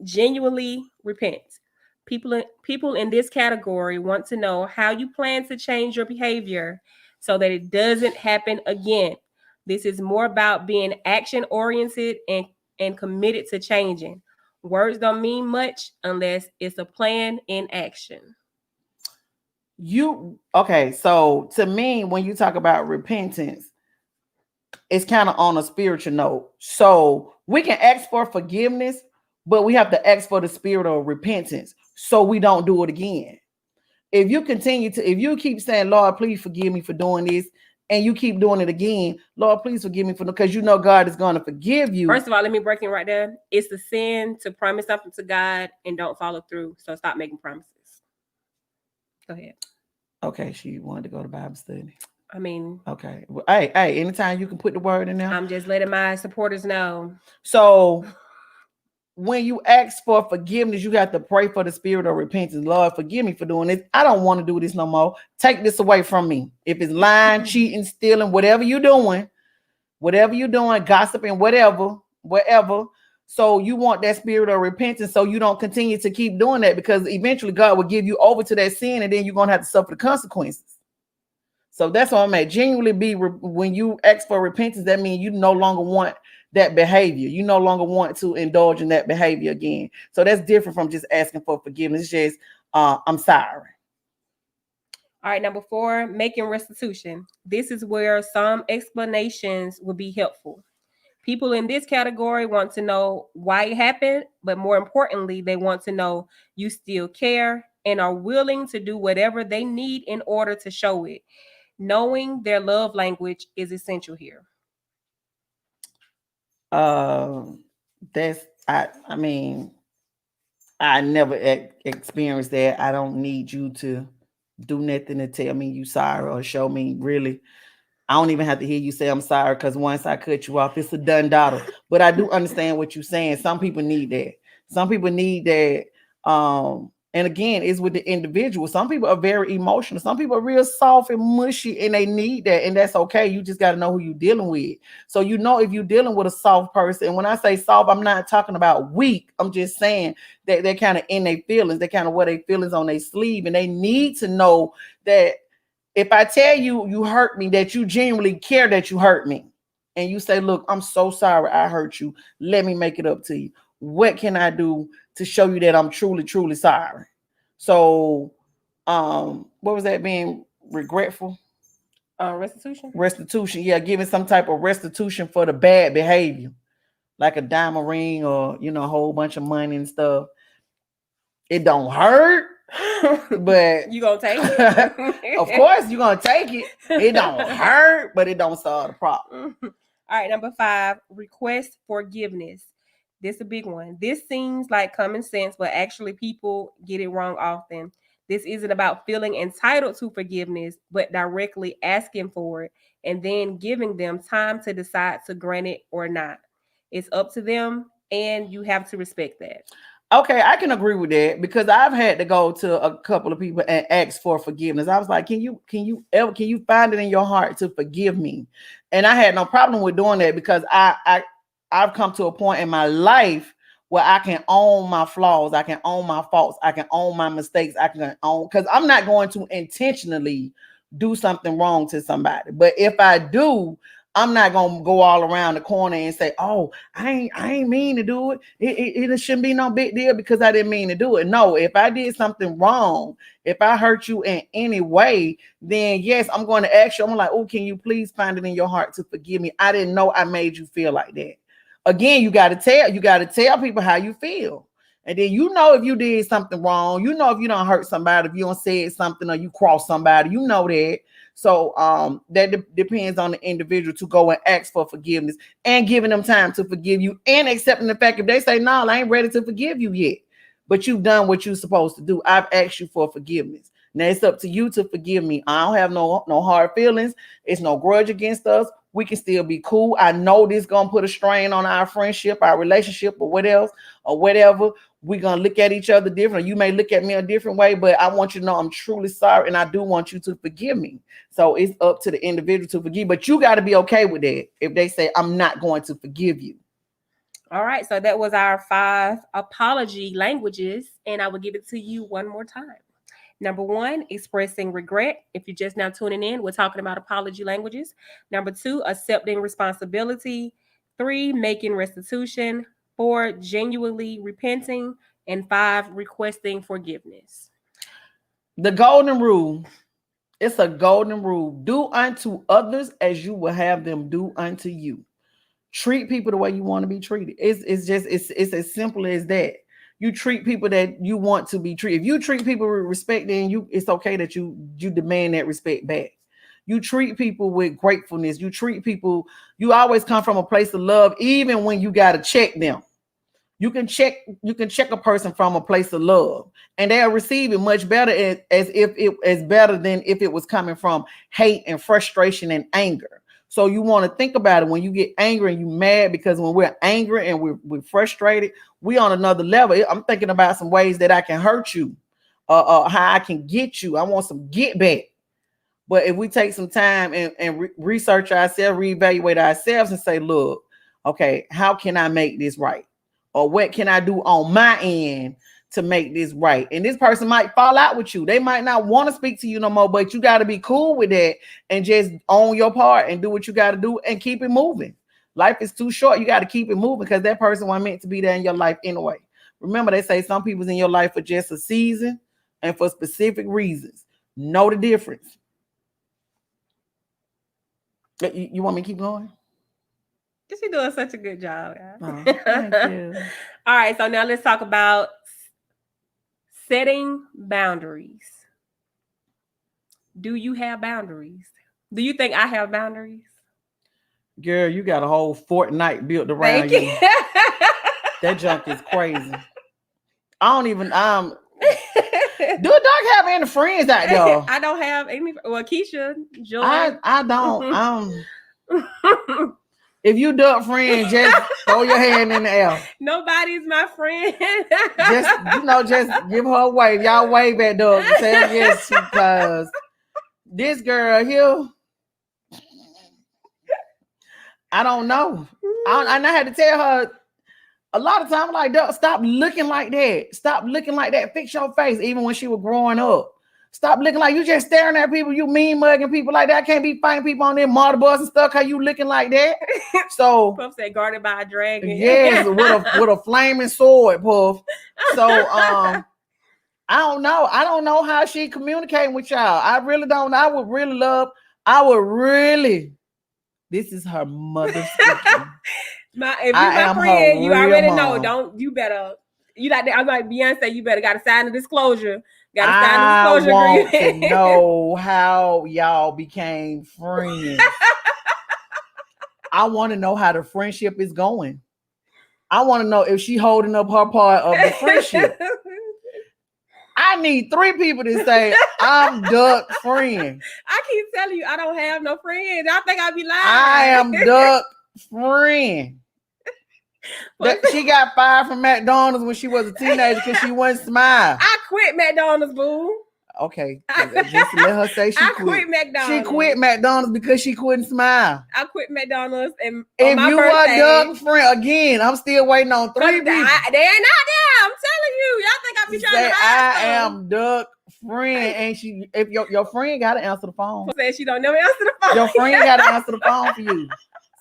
genuinely repent. People in this category want to know how you plan to change your behavior so that it doesn't happen again. This is more about being action oriented and committed to changing. Words don't mean much unless it's a plan in action. Okay, so to me, when you talk about repentance, it's kind of on a spiritual note. So we can ask for forgiveness, but we have to ask for the spirit of repentance so we don't do it again. If you keep saying, Lord, please forgive me for doing this, and you keep doing it again, Lord, please forgive me because you know God is going to forgive you. First of all, let me break in right there. It's the sin to promise something to God and don't follow through. So stop making promises. Go ahead. Okay, she wanted to go to Bible study. I mean, okay. Well, hey, anytime you can put the word in there. I'm just letting my supporters know. So when you ask for forgiveness, you have to pray for the spirit of repentance. Lord, forgive me for doing this. I don't want to do this no more. Take this away from me. If it's lying, cheating, stealing, whatever you're doing, gossiping, whatever. So you want that spirit of repentance so you don't continue to keep doing that, because eventually God will give you over to that sin and then you're going to have to suffer the consequences. So that's what I'm at. Genuinely when you ask for repentance, that means you no longer want that behavior. You no longer want to indulge in that behavior again. So that's different from just asking for forgiveness. It's just, I'm sorry. All right, number 4, making restitution. This is where some explanations will be helpful. People in this category want to know why it happened, but more importantly, they want to know you still care and are willing to do whatever they need in order to show it. Knowing their love language is essential here. I mean, I never experienced that. I don't need you to do nothing to tell me you sorry or show me really. I don't even have to hear you say I'm sorry, because once I cut you off, it's a done daughter. But I do understand what you're saying. Some people need that. And again, it's with the individual. Some people are very emotional. Some people are real soft and mushy, and they need that. And that's okay. You just got to know who you're dealing with. So you know if you're dealing with a soft person, and when I say soft, I'm not talking about weak. I'm just saying that they're kind of in their feelings. They kind of wear their feelings on their sleeve, and they need to know that if I tell you you hurt me, that you genuinely care that you hurt me. And you say, look, I'm so sorry I hurt you. Let me make it up to you. What can I do to show you that I'm truly, truly sorry? So, what was that, being regretful? Restitution. Restitution. Yeah, giving some type of restitution for the bad behavior, like a diamond ring or, a whole bunch of money and stuff. It don't hurt. But you gonna take it? Of course you're gonna take it. It don't hurt, but it don't solve the problem. All right, number 5, request forgiveness. This is a big one. This seems like common sense, but actually people get it wrong often. This isn't about feeling entitled to forgiveness, but directly asking for it and then giving them time to decide to grant it or not. It's up to them, and you have to respect that. Okay, I can agree with that, because I've had to go to a couple of people and ask for forgiveness. I was like, can you find it in your heart to forgive me? And I had no problem with doing that, because I've come to a point in my life where I can own my flaws, I can own my faults, I can own my mistakes, I can own, because I'm not going to intentionally do something wrong to somebody. But if I do, I'm not gonna go all around the corner and say, "Oh, I ain't mean to do it. It shouldn't be no big deal because I didn't mean to do it." No, if I did something wrong, if I hurt you in any way, then yes, I'm going to ask you. I'm like, "Oh, can you please find it in your heart to forgive me? I didn't know I made you feel like that." Again, you got to tell people how you feel. And then if you did something wrong, if you don't hurt somebody, if you don't say something or you cross somebody, that. So that depends on the individual to go and ask for forgiveness and giving them time to forgive you and accepting the fact if they say, "No, I ain't ready to forgive you yet," but you've done what you're supposed to do. I've asked you for forgiveness. Now it's up to you to forgive me. I don't have no hard feelings. It's no grudge against us. We can still be cool. I know this gonna put a strain on our friendship, our relationship, or what else, or whatever. We're gonna look at each other different. You may look at me a different way, but I want you to know I'm truly sorry, and I do want you to forgive me. So it's up to the individual to forgive, but you got to be okay with that if they say I'm not going to forgive you. All right, so that was our 5 apology languages, and I will give it to you one more time. Number 1, expressing regret. If you're just now tuning in, we're talking about apology languages. Number 2, accepting responsibility. 3, making restitution. 4, genuinely repenting. And 5, requesting forgiveness. The golden rule. It's a golden rule. Do unto others as you will have them do unto you. Treat people the way you want to be treated. It's as simple as that. You treat people that you want to be treated. If you treat people with respect, then it's okay that you demand that respect back. You treat people with gratefulness. You treat people, you always come from a place of love, even when you got to check them. You can check a person from a place of love, and they'll receive it much better as better than if it was coming from hate and frustration and anger. So you want to think about it when you get angry and you mad, because when we're angry and we're frustrated, we on another level. I'm thinking about some ways that I can hurt you, how I can get you. I want some get back. But if we take some time and research ourselves, reevaluate ourselves and say, look, okay, how can I make this right? Or what can I do on my end to make this right? And this person might fall out with you. They might not want to speak to you no more, but you got to be cool with that and just own your part and do what you got to do and keep it moving. Life is too short. You got to keep it moving, because that person wasn't meant to be there in your life anyway. Remember, they say some people's in your life for just a season and for specific reasons. Know the difference. You want me to keep going? She's doing such a good job. Oh, thank you. All right, so now let's talk about setting boundaries. Do you have boundaries? Do you think I have boundaries? Girl, you got a whole Fortnite built around Thank you. That junk is crazy. I don't even do Doc have any friends out there? I don't have any. Well, Keisha, Joy. I don't. If you duck friend, just throw your hand in the air. Nobody's my friend. just give her a wave. Y'all wave at Doug and say yes, because this girl here, I don't know. I had to tell her a lot of times, like, Doug, stop looking like that. Stop looking like that. Fix your face. Even when she was growing up. Stop looking like you just staring at people. You mean mugging people like that. I can't be fighting people on their martyr bus and stuff. How you looking like that? So Puff said guarded by a dragon. Yes, with a flaming sword, Puff. So I don't know. I don't know how she communicating with y'all. I really don't. I would really. This is her mother speaking. If you're my friend, you already know. You like that. I'm like Beyonce. You better got to sign a disclosure. I want to know how y'all became friends. I want to know how the friendship is going. I want to know if she holding up her part of the friendship. I need 3 people to say, I'm Duck friend. I keep telling you, I don't have no friends. I think I be lying. I am Duck friend. She got fired from McDonald's when she was a teenager because she wouldn't smile. I quit McDonald's, boo. Okay, just let her say she quit McDonald's. She quit McDonald's because she couldn't smile. I quit McDonald's, and if you birthday, are Doug friend again, I'm still waiting on 3 people. They're not there. I'm telling you, y'all think I be trying to hide I am Doug friend, and if your friend got to answer the phone. Said she don't never answer the phone. Your friend got to answer the phone for you.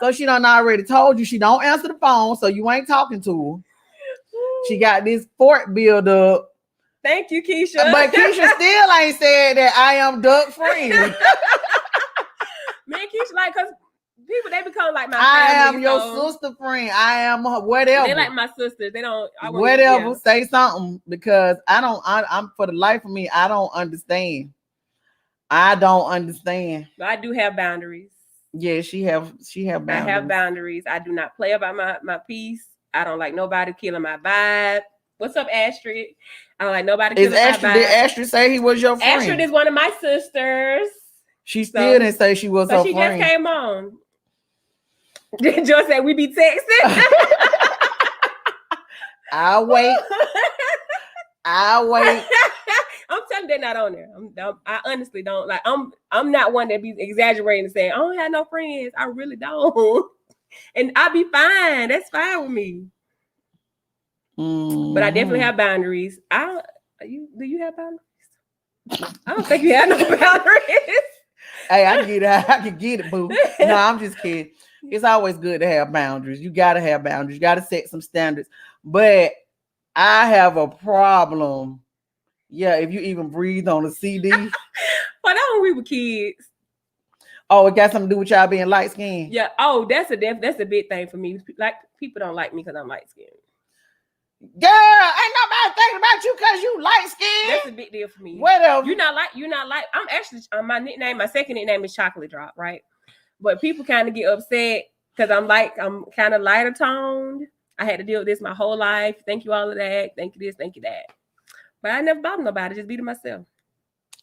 So she done already told you she don't answer the phone, so you ain't talking to her. She got this fort built up. Thank you, Keisha. But Keisha still ain't said that I am Doug friend. Me and Keisha, like, because people, they become like my family. I am your sister friend. I am whatever. They like my sisters. They don't. Whatever. Say something, because I'm for the life of me, I don't understand. But I do have boundaries. Yeah, she have boundaries. I have boundaries. I do not play about my peace. I don't like nobody killing my vibe. What's up, Astrid? I don't like nobody. Is Astrid? Did Astrid say he was your friend? Astrid is one of my sisters. She still didn't say she was her she friend. Just came on. Joe said we be texting. I'll wait. I'm telling you, they're not on there. I honestly don't like. I'm not one that be exaggerating and saying I don't have no friends. I really don't, and I'll be fine. That's fine with me. But I definitely have boundaries. Do you have boundaries? I don't think you have no boundaries. Hey, I get it. I can get it, boo. No, I'm just kidding. It's always good to have boundaries. You got to have boundaries. You got to set some standards. But I have a problem. Yeah, if you even breathe on a CD. Well, that when we were kids. Oh, it got something to do with y'all being light skinned. Yeah. Oh, that's a big thing for me. Like people don't like me because I'm light skinned. Girl, ain't nobody thinking about you because you light skinned. That's a big deal for me. Whatever. You're not like. I'm actually my second nickname is Chocolate Drop, right? But people kind of get upset because I'm kind of lighter toned. I had to deal with this my whole life. Thank you all of that. Thank you this. Thank you that. But I never bothered nobody. Just be to myself.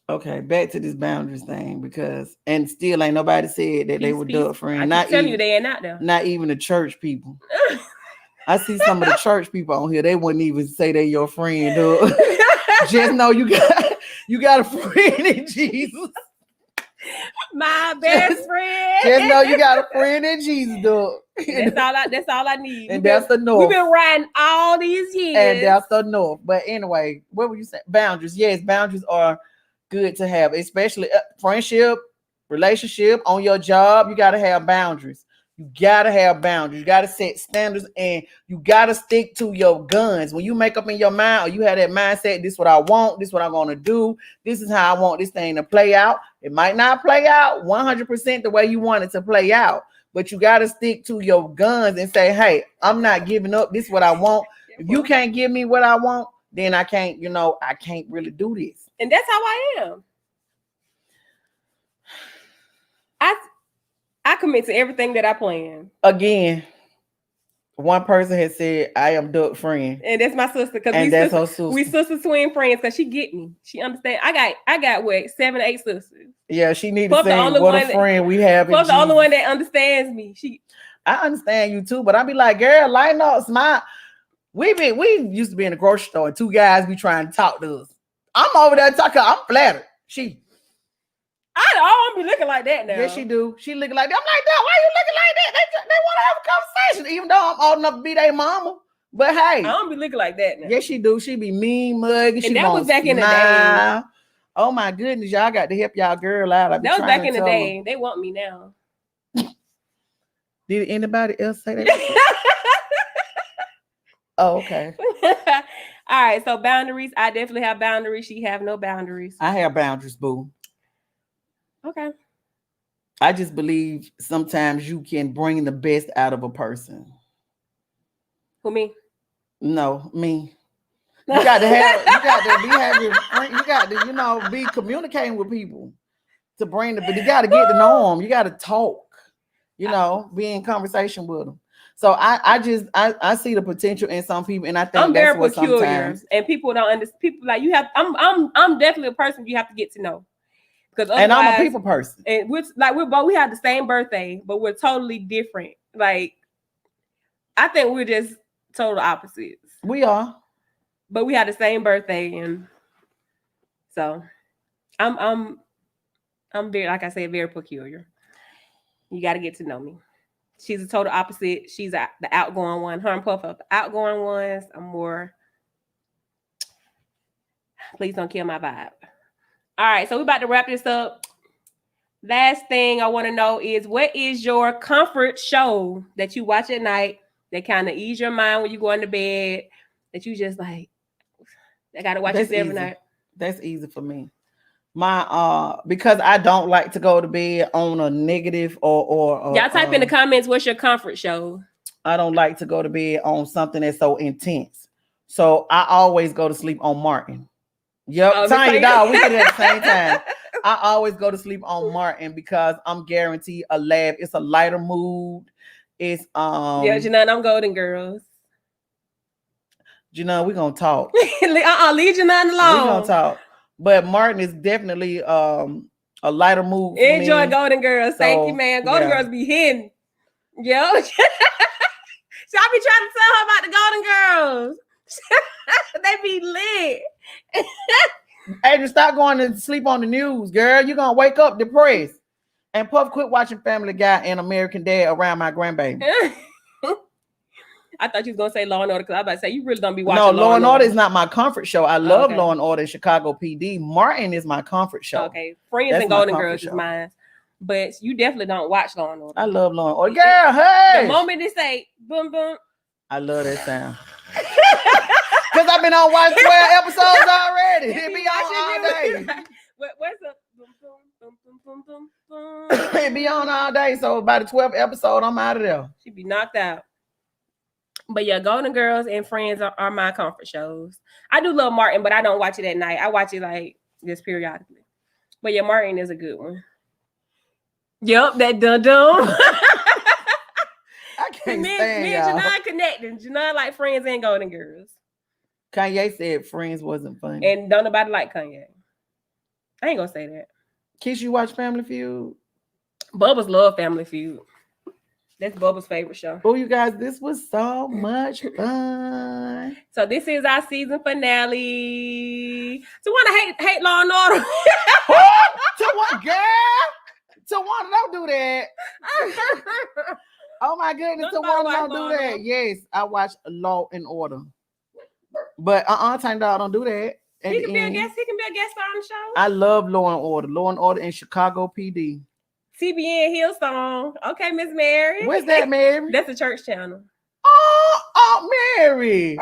Okay, back to this boundaries thing because and still ain't nobody said that they were duck friends. I keep telling you they ain't out there. Not even the church people. I see some of the church people on here. They wouldn't even say they your friend. Just know you got a friend in Jesus. My best friend. Just know you got a friend in Jesus, dog. That's all I need. And that's the north. We've been riding all these years. And that's the north. But anyway, what were you saying? Boundaries. Yes, boundaries are good to have, especially friendship, relationship, on your job. You got to have boundaries. You got to have boundaries. You got to set standards and you got to stick to your guns. When you make up in your mind or you have that mindset, this is what I want, this is what I'm going to do, this is how I want this thing to play out. It might not play out 100% the way you want it to play out, but you got to stick to your guns and say, hey, I'm not giving up. This is what I want. If you can't give me what I want, then I can't really do this. And that's how I am. I commit to everything that I plan. Again, one person has said, I am duck friend. And that's my sister. And that's her sister. We sister twin friends because she get me. She understand. I got what, 7 or 8 sisters. Yeah, she needs to say what a friend we have. Plus the only one that understands me. I understand you too, but I be like, girl, lighten up, smile. We used to be in the grocery store and 2 guys be trying to talk to us. I'm over there talking, I'm flattered. I don't be looking like that now. Yes, she do. She looking like that. I'm like, that. Why you looking like that? They want to have a conversation, even though I'm old enough to be their mama. But hey, I don't be looking like that now. Yes, she do. She be mean, muggy. And that was back in the day. Oh my goodness, y'all got to help y'all girl out. That was back in the day. They want me now. Did anybody else say that? Oh, okay. All right. So boundaries. I definitely have boundaries. She have no boundaries. I have boundaries, boo. Okay. I just believe sometimes you can bring the best out of a person. Who, me? No, me. You got to be communicating with people to bring but you got to get to know them. You got to talk, be in conversation with them. So I see the potential in some people, and I think I'm that's very what peculiar, sometimes and people don't understand. People like you have. I'm definitely a person you have to get to know. And I'm a people person. And we have the same birthday, but we're totally different. Like, I think we're just total opposites. We are. But we have the same birthday, and so I'm very, like I said, very peculiar. You got to get to know me. She's a total opposite. She's the outgoing one. Her and Puff are the outgoing ones. I'm more, please don't kill my vibe. All right, so we're about to wrap this up. Last thing I want to know is, what is your comfort show that you watch at night that kind of ease your mind when you go into bed, that you just like, I got to watch this every night? That's easy for me. Because I don't like to go to bed on a negative or y'all type in the comments, what's your comfort show? I don't like to go to bed on something that's so intense. So I always go to sleep on Martin. Yep, Tanya, dog, we did it at the same time. I always go to sleep on Martin because I'm guaranteed a laugh. It's a lighter mood. It's yeah, Janine, I'm Golden Girls. Janelle, we're gonna talk. Leave Janelle We're gonna alone. talk. But Martin is definitely a lighter mood. For Enjoy me. Golden Girls. Thank So, you, man. Golden yeah. Girls be hidden. Yo. So I be trying to tell her about the Golden Girls. They be lit. Adrian, stop going to sleep on the news, girl. You're gonna wake up depressed. And Puff, quit watching Family Guy and American Dad around my grandbaby. I thought you was gonna say Law and Order because I was about to say you really don't be No, watching. Law and Order is not my comfort show. I love Okay. Law and Order and Chicago PD. Martin is my comfort show. Okay, Friends That's and my Golden comfort Girls show. is mine, but you definitely don't watch Law and Order. I love Law and Order. Girl, hey! The moment they say boom boom, I love that sound. Because I've been on watching 12 episodes already. It be on all day. What's up? Boom boom boom boom boom boom. It be on all day. So by the 12th episode, I'm out of there. She be knocked out. But yeah, Golden Girls and Friends are my comfort shows. I do love Martin, but I don't watch it at night. I watch it like just periodically. But yeah, Martin is a good one. Yup, that dum-dum. I can't me stand and y'all. Janine connecting. Janine like Friends and Golden Girls. Kanye said Friends wasn't funny. And don't nobody like Kanye. I ain't gonna say that. Kiss, you watch Family Feud? Bubba's love Family Feud. That's Bubba's favorite show. Oh, you guys, this was so much fun. So this is our season finale. So wanna hate Law and Order. Tawana, girl. Tawana, don't do that. Oh my goodness, Nobody Tawana, watch don't Law do and that. Order. Yes, I watch Law and Order. But Tiny Dog, don't do that. At He the can be a end. guest. He can be a guest star on the show. I love Law and Order. Law and Order in Chicago PD. TBN Hillsong. Okay, Miss Mary. Where's that, Mary? That's a church channel. Oh, Mary.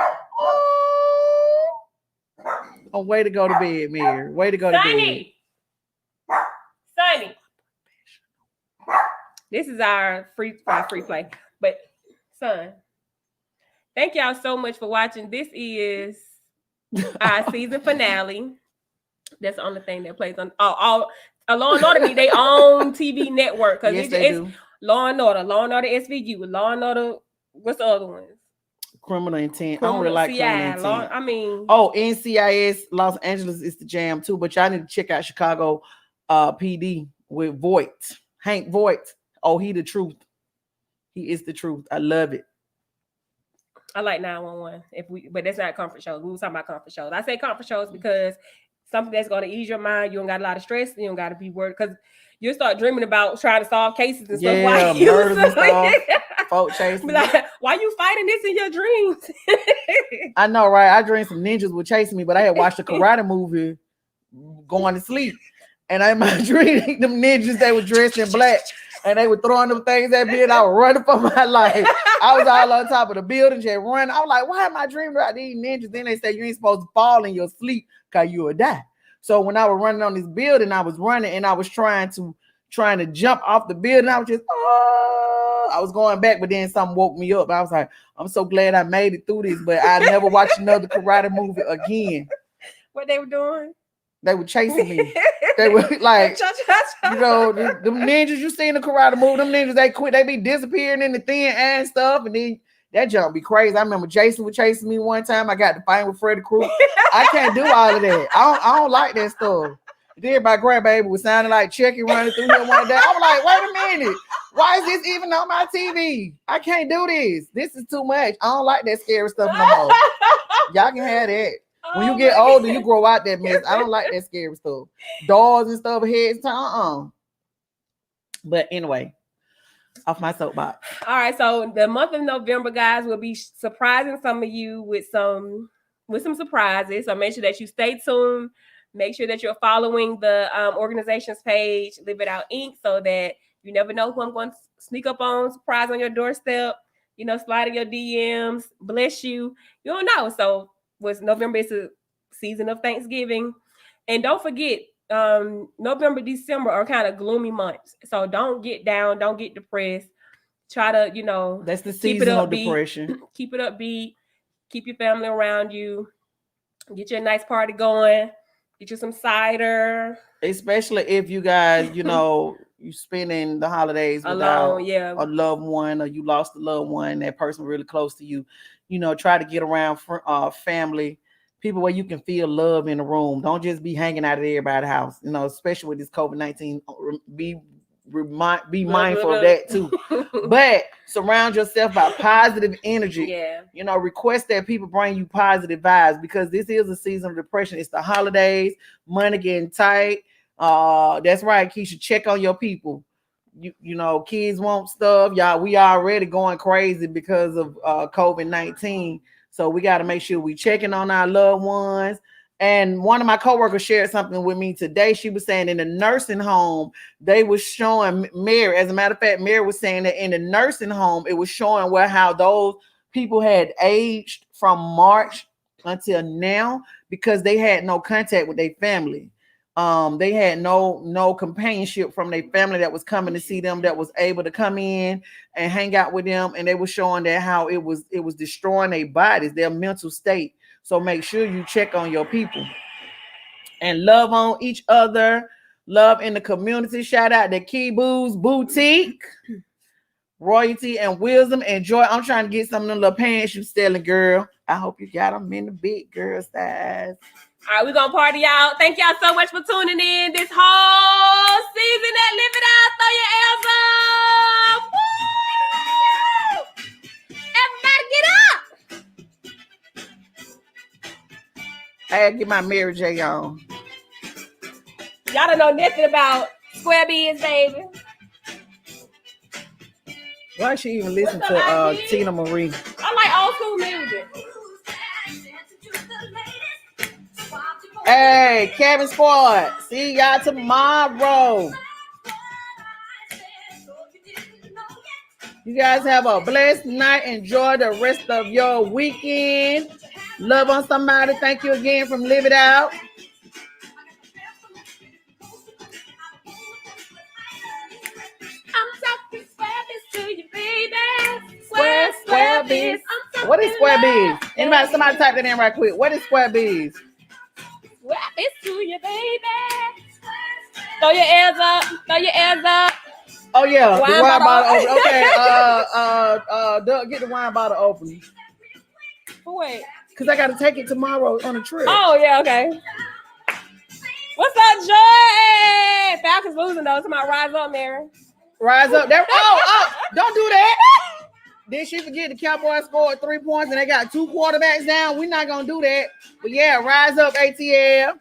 Oh, way to go to bed, Mary. Way to go to bed. Sunny. This is our free play. But son, thank y'all so much for watching. This is our season finale. That's the only thing that plays on Law and Order be their own TV network because Yes, they do. Law and Order SVU, Law and Order. What's the other ones? Criminal Intent. I don't really like Criminal Intent. NCIS Los Angeles is the jam too, but y'all need to check out Chicago PD with Voight. Hank Voight. Oh, he the truth. He is the truth. I love it. I like 911. But that's not comfort shows. We were talking about comfort shows. I say comfort shows because something that's going to ease your mind. You don't got a lot of stress. You don't got to be worried because you'll start dreaming about trying to solve cases and stuff. Yeah, Like murders and stuff. Folk chasing. Be like, why you fighting this in your dreams? I know, right? I dreamed some ninjas were chasing me, but I had watched a karate movie going to sleep. And in my dream, them ninjas, they were dressed in black and they were throwing them things at me and I was running for my life. I was all on top of the building, just running. I was like, why am I dreaming about these ninjas? Then they say you ain't supposed to fall in your sleep because you will die. So when I was running on this building, I was running and I was trying to jump off the building. I was just, I was going back, but then something woke me up. I was like, I'm so glad I made it through this, but I never watched another karate movie again. What they were doing? They were chasing me. They were like, you know, them ninjas you see in the karate movie, them ninjas, they be disappearing in the thin air and stuff, and then that jump be crazy. I remember Jason was chasing me one time. I got to fight with Freddy Krueger. I can't do all of that. I don't like that stuff. Then my grandbaby was sounding like Chucky running through here one day. I was like, wait a minute. Why is this even on my TV? I can't do this. This is too much. I don't like that scary stuff no more. Y'all can have that. When you get older, you grow out that mess. I don't like that scary stuff. Doors and stuff, heads, But anyway, off my soapbox. All right, so the month of November, guys, will be surprising some of you with some surprises. So make sure that you stay tuned. Make sure that you're following the organization's page, Live It Out Inc., so that you never know who I'm going to sneak up on, surprise on your doorstep, slide in your DMs, bless you. You don't know. So November is a season of Thanksgiving. And don't forget, November, December are kind of gloomy months. So don't get down, don't get depressed. Try to, that's the season of depression. Keep it upbeat. Keep your family around you. Get you a nice party going. Get you some cider. Especially if you guys, you spending the holidays without Alone, yeah. a loved one, or you lost a loved one, that person really close to you, you know, try to get around family, people where you can feel love in the room. Don't just be hanging out at everybody's house, you know, especially with this COVID-19. Be mindful of that too. But surround yourself by positive energy. Yeah. You know, request that people bring you positive vibes, because this is a season of depression. It's the holidays, money getting tight. That's right, Keisha. Check on your people. You know, kids want stuff. Y'all, we already going crazy because of COVID-19. So we got to make sure we checking on our loved ones. And one of my coworkers shared something with me today. She was saying in the nursing home, they was showing Mary. As a matter of fact, Mary was saying that in the nursing home, it was showing how those people had aged from March until now, because they had no contact with their family. They had no companionship from their family that was coming to see them, that was able to come in and hang out with them. And they were showing that how it was destroying their bodies, their mental state. So make sure you check on your people and love on each other. Love in the community. Shout out to Kibu's Boutique, Royalty and Wisdom and Joy. I'm trying to get some of them little pants you selling, girl. I hope you got them in the big girl size. All right, we're going to party, y'all. Thank y'all so much for tuning in this whole season at Live It Out. Throw your elves up. Woo! Everybody get up. I had to get my Mary J on. Y'all don't know nothing about Square Biz, baby. Why she even listen to Tina Marie? I like old school music. Hey, Kevin Sport. See y'all tomorrow. You guys have a blessed night. Enjoy the rest of your weekend. Love on somebody. Thank you again from Live It Out. I'm talking Square Biz to you, baby. Square Biz. What is Square Biz? Somebody type that in right quick. What is Square Biz? Square Biz to you, baby. Throw your ears up. Throw your ears up. Oh yeah, Wine the wine bottle bottle. open. Okay, Doug, get the wine bottle open. Wait. Cause I gotta take it tomorrow on a trip. Oh yeah, okay. What's up, Joy? Falcons losing though. Somebody rise up, Mary. Rise up. Don't do that. Did she forget the Cowboys scored 3 points and they got 2 quarterbacks down? We're not gonna do that. But yeah, rise up, ATL.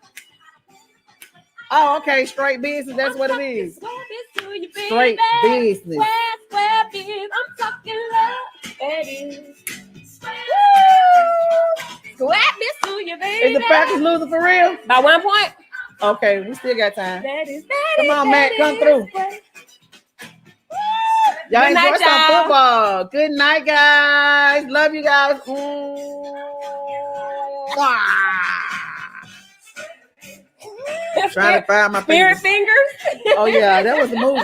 Oh, okay, straight business. That's what it is. Straight business. Square Biz. I'm talking love. That is. Square Biz to you, baby. Is the Falcons losing for real? By 1 point. Okay, we still got time. That is. Come on, Matt, come through. Y'all Good night, enjoy some y'all. football. Good night, guys. Love you guys. Trying to find my Spirit fingers. fingers. Oh yeah, that was the movie.